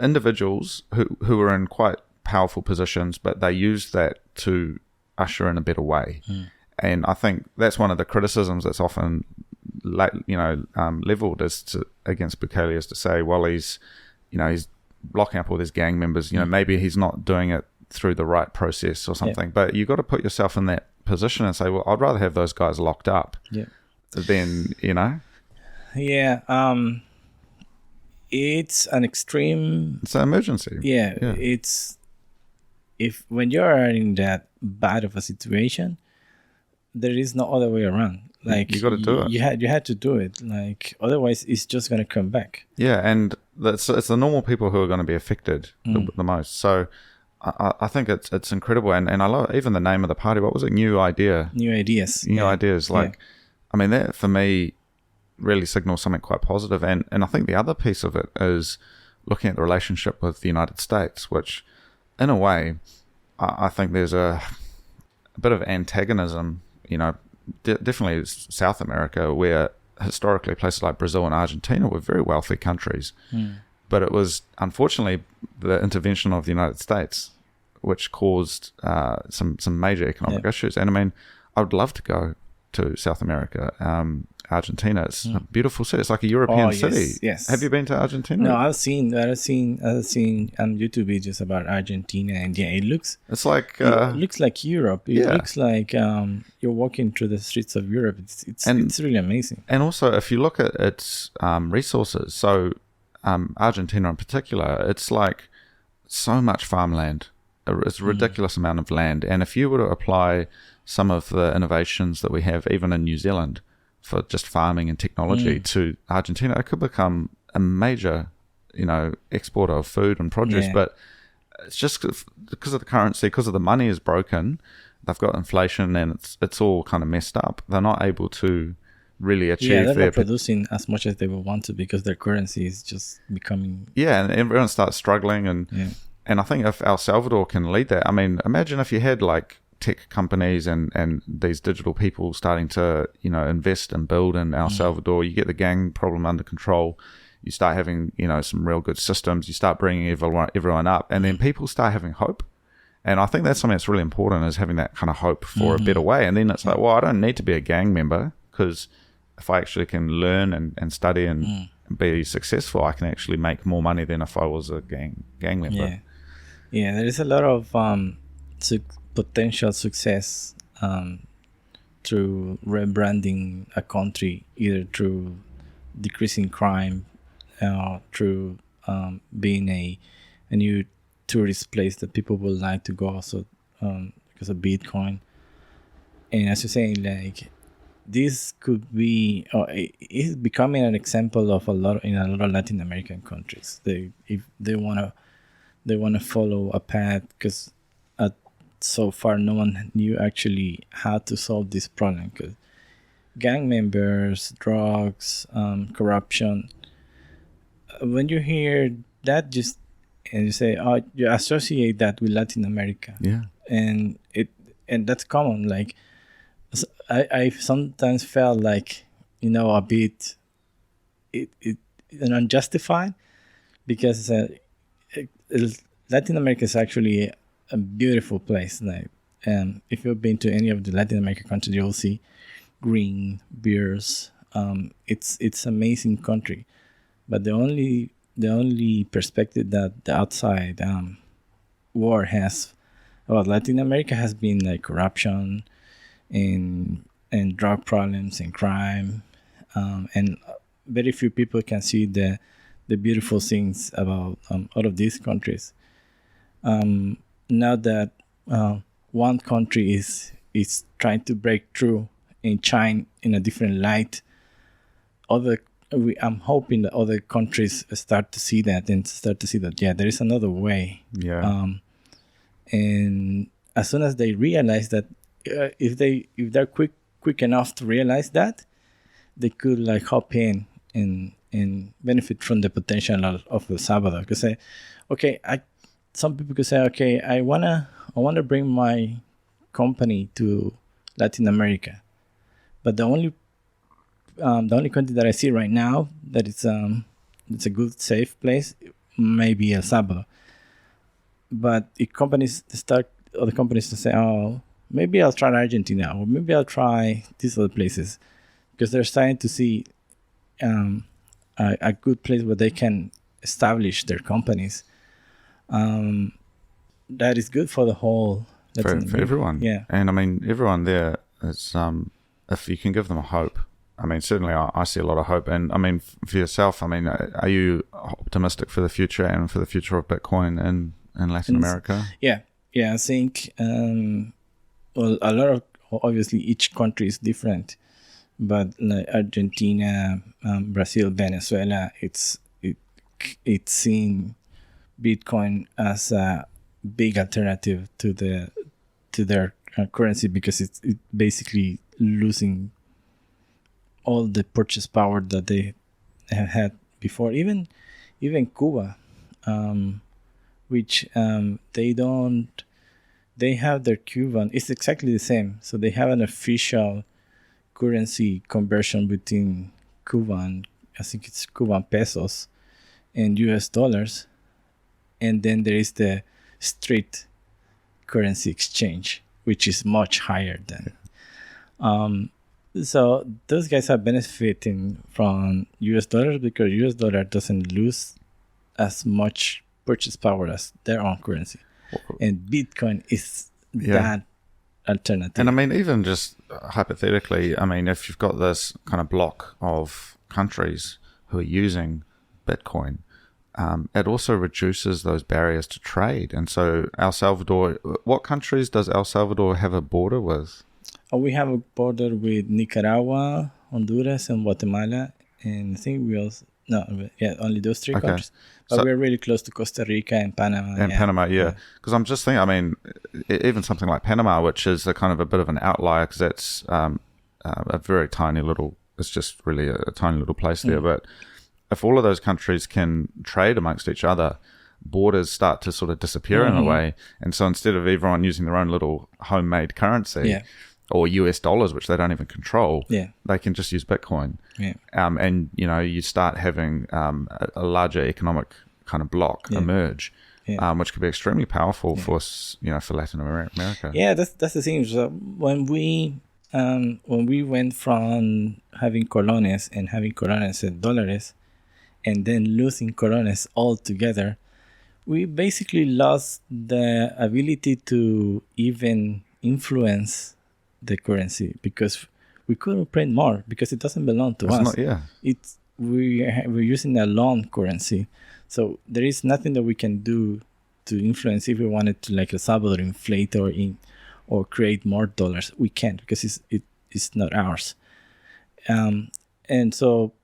S1: individuals who were in quite powerful positions, but they used that to usher in a better way. And I think that's one of the criticisms that's often leveled against Bukele, is to say, well, he's blocking up all these gang members, maybe he's not doing it through the right process or something. But you got to put yourself in that position and say, well, I'd rather have those guys locked up than
S2: it's an extreme,
S1: it's an emergency.
S2: It's when you're in that bad of a situation, there is no other way around. Like
S1: you got to do it.
S2: You had to do it. Like otherwise, it's just gonna come back.
S1: Yeah, and it's the normal people who are going to be affected the most. So I think it's incredible, and I love even the name of the party. What was it? New Ideas. New ideas. Like, I mean, that for me really signals something quite positive. And I think the other piece of it is looking at the relationship with the United States, which, in a way, I think there's a bit of antagonism. You know, definitely South America, where historically places like Brazil and Argentina were very wealthy countries. But it was, unfortunately, the intervention of the United States which caused some major economic issues. And I mean, I would love to go to South America, Argentina. It's a beautiful city. It's like a European city.
S2: Yes.
S1: Have you been to Argentina?
S2: No, I've seen YouTube videos about Argentina, and it looks like Europe. It looks like you're walking through the streets of Europe. It's really amazing.
S1: And also, if you look at its resources, so Argentina in particular, it's like so much farmland. It's a ridiculous amount of land. And if you were to apply some of the innovations that we have, even in New Zealand, for just farming and technology to Argentina, it could become a major, exporter of food and produce. But it's just because of the currency, because of the money is broken, they've got inflation and it's all kind of messed up. They're not able to really achieve
S2: they're not producing as much as they would want to because their currency is just becoming...
S1: Yeah, and everyone starts struggling. And I think if El Salvador can lead that, I mean, imagine if you had like tech companies and these digital people starting to, invest and build in El Salvador. You get the gang problem under control. You start having, some real good systems. You start bringing everyone up, and then people start having hope. And I think that's something that's really important, is having that kind of hope for a better way. And then it's like, well, I don't need to be a gang member, because if I actually can learn and study and be successful, I can actually make more money than if I was a gang member.
S2: Yeah, there is a lot of potential success through rebranding a country, either through decreasing crime, through being a new tourist place that people would like to go also because of Bitcoin. And as you're saying, like, this could be, it's becoming an example of in a lot of Latin American countries. If they want to follow a path, because so far no one knew actually how to solve this problem, because gang members, drugs, corruption, when you hear that, and you say, you associate that with Latin America. And that's common. Like, I sometimes felt like, a bit unjustified, because Latin America is actually a beautiful place. Like, if you've been to any of the Latin American countries, you'll see green, beers. It's amazing country, but the only perspective that the outside world has about Latin America has been like corruption and drug problems and crime, and very few people can see the beautiful things about all of these countries. Now that one country is trying to break through and shine in a different light, I'm hoping that other countries start to see that there is another way. And as soon as they realize that, if they're quick enough to realize that, they could like hop in and benefit from the potential of El Salvador. Because some people could say, okay, I wanna bring my company to Latin America, but the only country that I see right now that it's a good, safe place, maybe El Salvador. But if other companies to say, oh, maybe I'll try Argentina, or maybe I'll try these other places, because they're starting to see a good place where they can establish their companies. That is good for the whole.
S1: For everyone.
S2: Yeah.
S1: And I mean, everyone there is, if you can give them a hope, I mean, certainly I see a lot of hope. And I mean, for yourself, I mean, are you optimistic for the future and for the future of Bitcoin in Latin America?
S2: Yeah, I think, well, a lot of, obviously each country is different, but like Argentina, Brazil, Venezuela, it's seeing Bitcoin as a big alternative to their currency, because it's basically losing all the purchase power that they have had before. Even Cuba, which they have their Cuban. It's exactly the same. So they have an official currency conversion between Cuban, I think it's Cuban pesos, and US dollars, and then there is the street currency exchange, which is much higher than. So those guys are benefiting from US dollars because US dollar doesn't lose as much purchase power as their own currency, and Bitcoin is that alternative.
S1: And I mean, even just hypothetically, I mean, if you've got this kind of block of countries who are using Bitcoin, it also reduces those barriers to trade. And so El Salvador, what countries does El Salvador have a border with?
S2: We have a border with Nicaragua, Honduras, and Guatemala, and I think only those three countries. But so, we're really close to Costa Rica and Panama.
S1: And Panama, because I'm just thinking, I mean, even something like Panama, which is a kind of a bit of an outlier, because that's a very tiny little, it's just really a tiny little place there. But if all of those countries can trade amongst each other, borders start to sort of disappear in a way. And so instead of everyone using their own little homemade currency, or US dollars, which they don't even control, they can just use Bitcoin. And, you start having a larger economic kind of block emerge, which could be extremely powerful for Latin America.
S2: Yeah, that's the thing. So when we went from having colones and dólares, and then losing colones altogether, we basically lost the ability to even influence the currency, because we couldn't print more because it doesn't belong to us. We're using a loan currency, so there is nothing that we can do to influence. If we wanted to, like El Salvador, inflate or create more dollars, we can't, because it's not ours. And so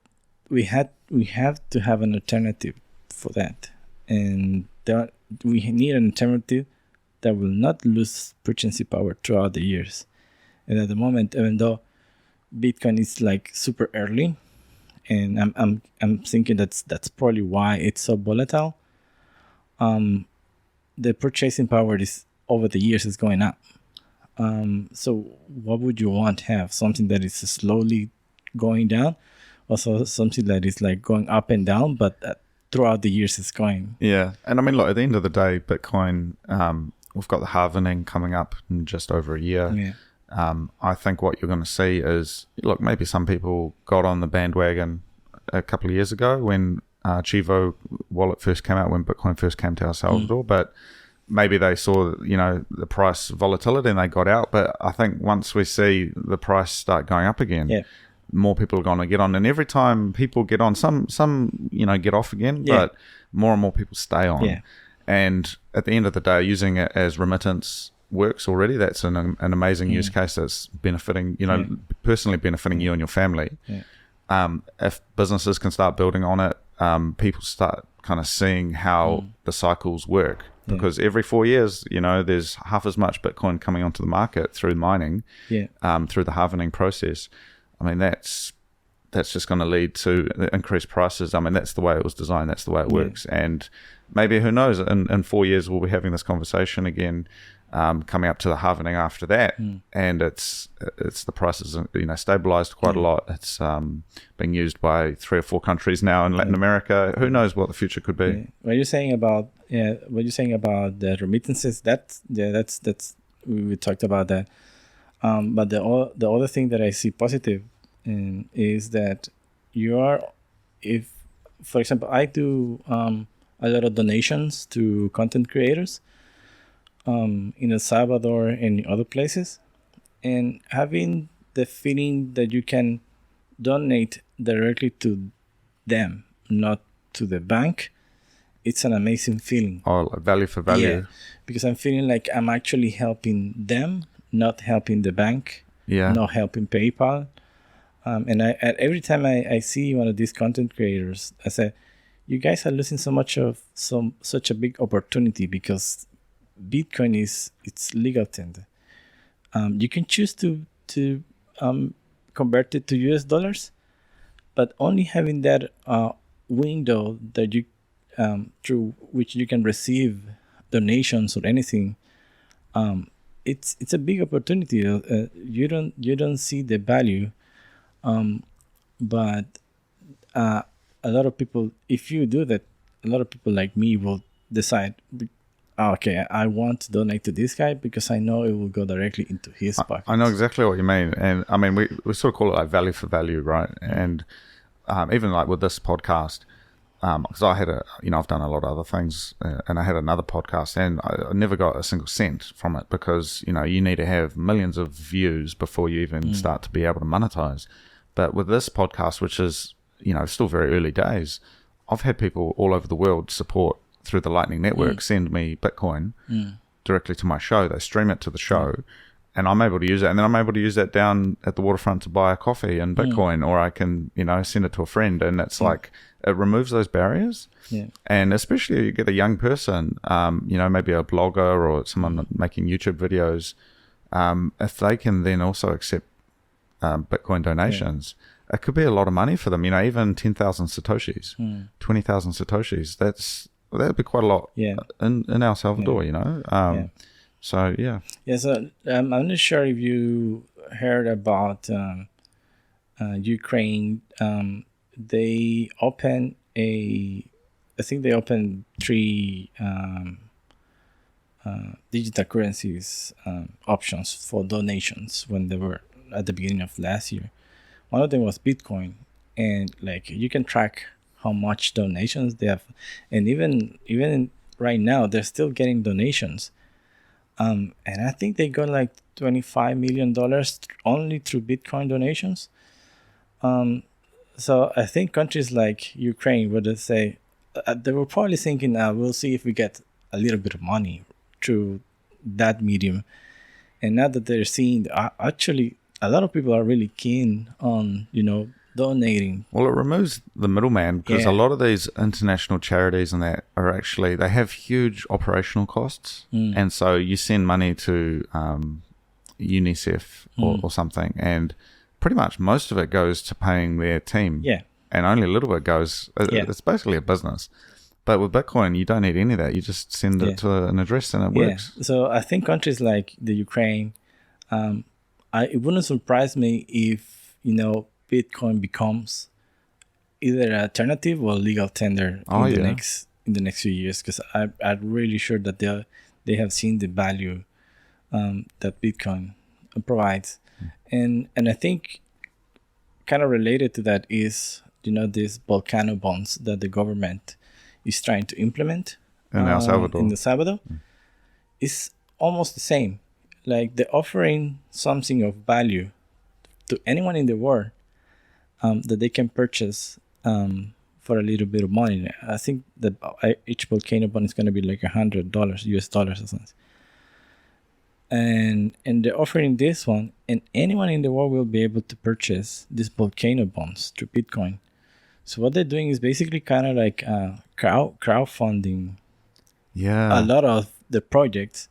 S2: we have to have an alternative for that, and we need an alternative that will not lose purchasing power throughout the years. And at the moment, even though Bitcoin is like super early, and I'm thinking that's probably why it's so volatile. The purchasing power is over the years is going up. So what would you want to have? Something that is slowly going down, or something that is like going up and down, but throughout the years it's going.
S1: Yeah, and I mean, look, at the end of the day, Bitcoin, we've got the halvening coming up in just over a year.
S2: Yeah.
S1: I think what you're going to see is, look, maybe some people got on the bandwagon a couple of years ago when Chivo wallet first came out, when Bitcoin first came to El Salvador, but maybe they saw, the price volatility and they got out. But I think once we see the price start going up again, more people are going to get on. And every time people get on, some get off again, but more and more people stay on. Yeah. And at the end of the day, using it as remittance works already. That's an amazing use case that's benefiting, personally benefiting you and your family. If businesses can start building on it, people start kind of seeing how the cycles work, because every 4 years, there's half as much Bitcoin coming onto the market through mining, through the halvening process. I mean, that's just going to lead to increased prices. I mean, that's the way it was designed. That's the way it works. And maybe, who knows, in 4 years, we'll be having this conversation again, coming up to the halvening after that, and it's the prices stabilized quite a lot. It's being used by 3 or 4 countries now in Latin America. Who knows what the future could be?
S2: What you're saying about the remittances, that's we talked about that. But the other thing that I see positive is that if, for example, I do a lot of donations to content creators in El Salvador and in other places, and having the feeling that you can donate directly to them, not to the bank, it's an amazing feeling.
S1: Oh, value for value.
S2: Yeah, because I'm feeling like I'm actually helping them, not helping the bank, not helping PayPal. And every time I see one of these content creators, I say, you guys are losing such a big opportunity because Bitcoin it's legal tender. You can choose to convert it to US dollars, but only having that window that you through which you can receive donations or anything, it's a big opportunity. You don't see the value, but a lot of people, if you do that, a lot of people like me will decide, okay, I want to donate to this guy because I know it will go directly into his pocket.
S1: I know exactly what you mean. And I mean, we sort of call it like value for value, right? And even like with this podcast, because I had I've done a lot of other things, and I had another podcast, and I never got a single cent from it because, you need to have millions of views before you even start to be able to monetize. But with this podcast, which is, still very early days, I've had people all over the world support through the Lightning Network, send me Bitcoin directly to my show. They stream it to the show, and I'm able to use it. And then I'm able to use that down at the waterfront to buy a coffee in Bitcoin, or I can, send it to a friend. And it's like, it removes those barriers. Yeah. And especially if you get a young person, maybe a blogger or someone making YouTube videos, if they can then also accept Bitcoin donations, it could be a lot of money for them. Even 10,000 Satoshis, 20,000 Satoshis, that'd be quite a lot in El Salvador, So, yeah. Yeah,
S2: so I'm not sure if you heard about Ukraine. They opened they opened 3 digital currencies options for donations when they were at the beginning of last year. One of them was Bitcoin, and like you can track how much donations they have, and even right now they're still getting donations. And I think they got like $25 million only through Bitcoin donations. So I think countries like Ukraine would say they were probably thinking, we'll see if we get a little bit of money through that medium. And now that they're seeing, actually, a lot of people are really keen on, donating.
S1: Well, it removes the middleman because a lot of these international charities and that are actually, they have huge operational costs. And so you send money to UNICEF or something, and pretty much most of it goes to paying their team. Yeah. And only a little bit goes, it's basically a business. But with Bitcoin, you don't need any of that. You just send it to an address and it works.
S2: So I think countries like the Ukraine, it wouldn't surprise me if, Bitcoin becomes either an alternative or legal tender in the next few years, because I'm really sure that they have seen the value that Bitcoin provides. And I think kind of related to that is, these volcano bonds that the government is trying to implement
S1: in El Salvador.
S2: In El Salvador. It's almost the same. Like they're offering something of value to anyone in the world that they can purchase for a little bit of money. I think that each volcano bond is going to be like $100 US dollars or something. And they're offering this one, and anyone in the world will be able to purchase these volcano bonds through Bitcoin. So what they're doing is basically kind of like crowdfunding a lot of the projects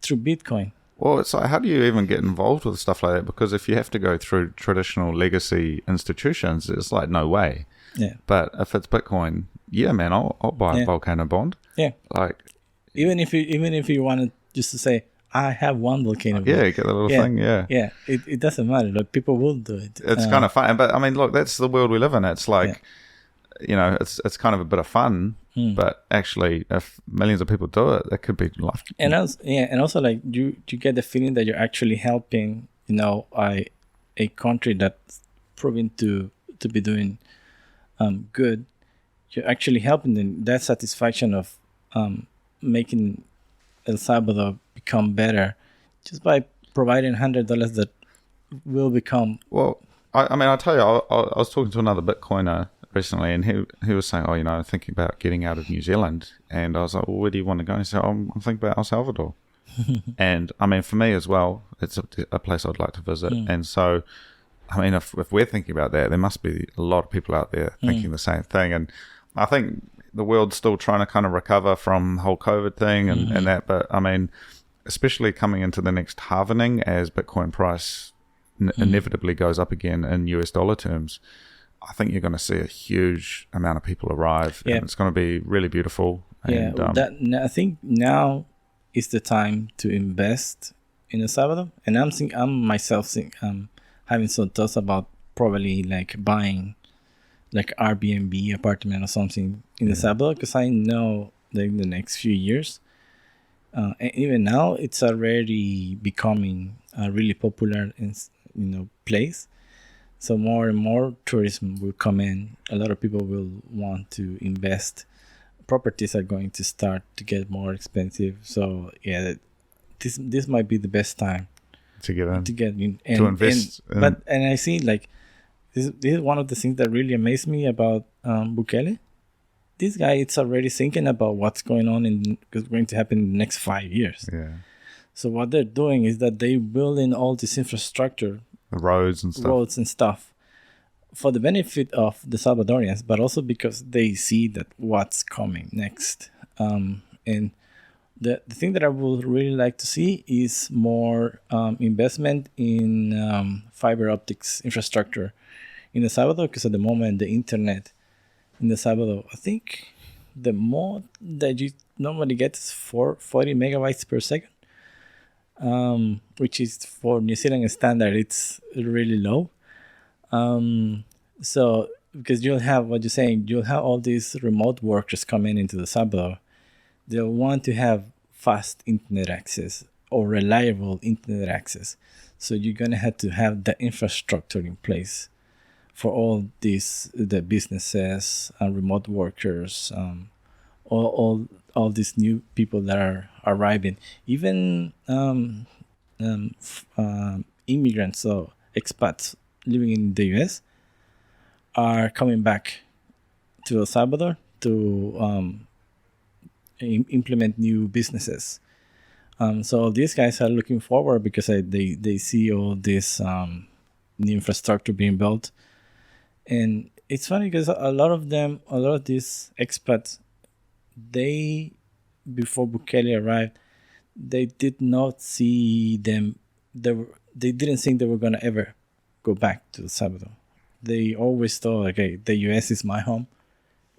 S2: through Bitcoin.
S1: Well, it's like, how do you even get involved with stuff like that? Because if you have to go through traditional legacy institutions, it's like, no way. Yeah. But if it's Bitcoin, yeah, man, I'll buy a volcano bond. Yeah. Like,
S2: even if you wanted just to say, I have one volcano bond.
S1: Yeah, you get the little thing, yeah.
S2: Yeah, it doesn't matter. Like, people will do it.
S1: It's kind of fun. But, I mean, look, that's the world we live in. It's like, it's kind of a bit of fun. But actually, if millions of people do it, that could be life.
S2: And also, like, you get the feeling that you're actually helping, a country that's proven to be doing good. You're actually helping them. That satisfaction of making El Salvador become better just by providing $100 that will become.
S1: Well, I mean, I'll tell you, I was talking to another Bitcoiner recently, and he was saying, thinking about getting out of New Zealand. And I was like, well, where do you want to go? And he said, I'm thinking about El Salvador. And I mean, for me as well, it's a place I'd like to visit. And so I mean, if we're thinking about that, there must be a lot of people out there thinking the same thing. And I think the world's still trying to kind of recover from the whole COVID thing and that. But I mean, especially coming into the next halvening as Bitcoin price inevitably goes up again in US dollar terms, I think you're going to see a huge amount of people arrive, and it's going to be really beautiful.
S2: Yeah, and, I think now is the time to invest in El Salvador. And I'm myself having some thoughts about probably like buying like Airbnb apartment or something in El Salvador, because I know that in the next few years, and even now, it's already becoming a really popular place. So more and more tourism will come in. A lot of people will want to invest. Properties are going to start to get more expensive. So yeah, this might be the best time
S1: to get in,
S2: to invest. But I see like this is one of the things that really amazed me about Bukele. This guy, it's already thinking about what's going to happen in the next 5 years.
S1: Yeah.
S2: So what they're doing is that they building all this infrastructure,
S1: the roads and stuff, for the benefit of the Salvadorians, but also because they see that what's coming next. And the thing that I would really like to see is more investment in fiber optics infrastructure in El Salvador, because at the moment the internet in El Salvador, I think the mode that you normally get is 40 megabytes per second, which is for New Zealand standard, it's really low. So because you'll have what you're saying, you'll have all these remote workers coming into the Salvador. They'll want to have fast internet access or reliable internet access. So you're gonna have to have the infrastructure in place for all the businesses and remote workers, all these new people that are arriving, even immigrants or expats living in the US are coming back to El Salvador to implement new businesses. So these guys are looking forward because they see all this new infrastructure being built. And it's funny because a lot of these expats, before Bukele arrived, they did not see them. They didn't think they were going to ever go back to El Salvador. They always thought, okay, the US is my home,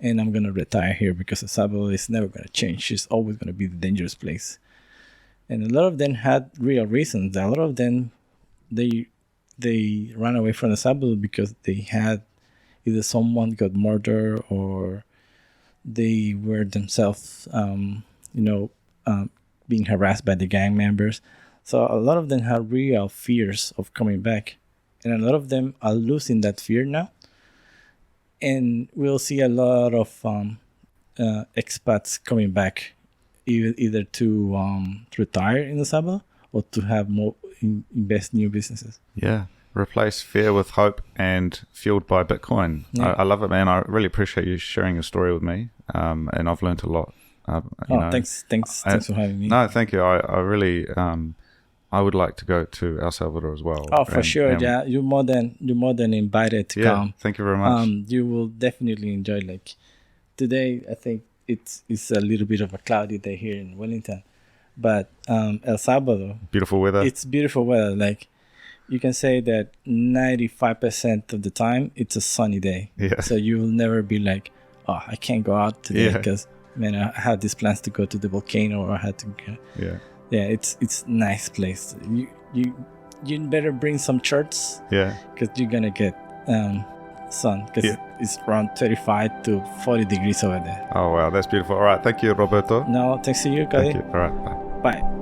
S1: and I'm going to retire here because El Salvador is never going to change. It's always going to be the dangerous place. And a lot of them had real reasons. A lot of them, they ran away from El Salvador because they had either someone got murdered or they were themselves, being harassed by the gang members. So a lot of them have real fears of coming back. And a lot of them are losing that fear now. And we'll see a lot of expats coming back, either to retire in El Salvador or to have more invest new businesses. Yeah. Replace fear with hope and fueled by Bitcoin. Yeah. I love it, man. I really appreciate you sharing your story with me. And I've learned a lot.
S2: Thanks for having me.
S1: No, thank you. I really, I would like to go to El Salvador as well.
S2: Oh, for sure. Yeah, you're more than invited to come.
S1: Thank you very much.
S2: You will definitely enjoy. Like today, I think it's a little bit of a cloudy day here in Wellington, but El Salvador,
S1: beautiful weather.
S2: It's beautiful weather. Like you can say that 95% of the time it's a sunny day.
S1: Yeah.
S2: So you will never be like, oh, I can't go out today because man, I had these plans to go to the volcano, or I had to. Yeah, it's nice place. You better bring some shirts.
S1: Yeah.
S2: Because you're gonna get sun, because it's around 35 to 40 degrees over there.
S1: Oh wow, that's beautiful. All right, thank you, Roberto.
S2: No, thanks to you, Cody.
S1: Thank you. All right, bye.
S2: Bye.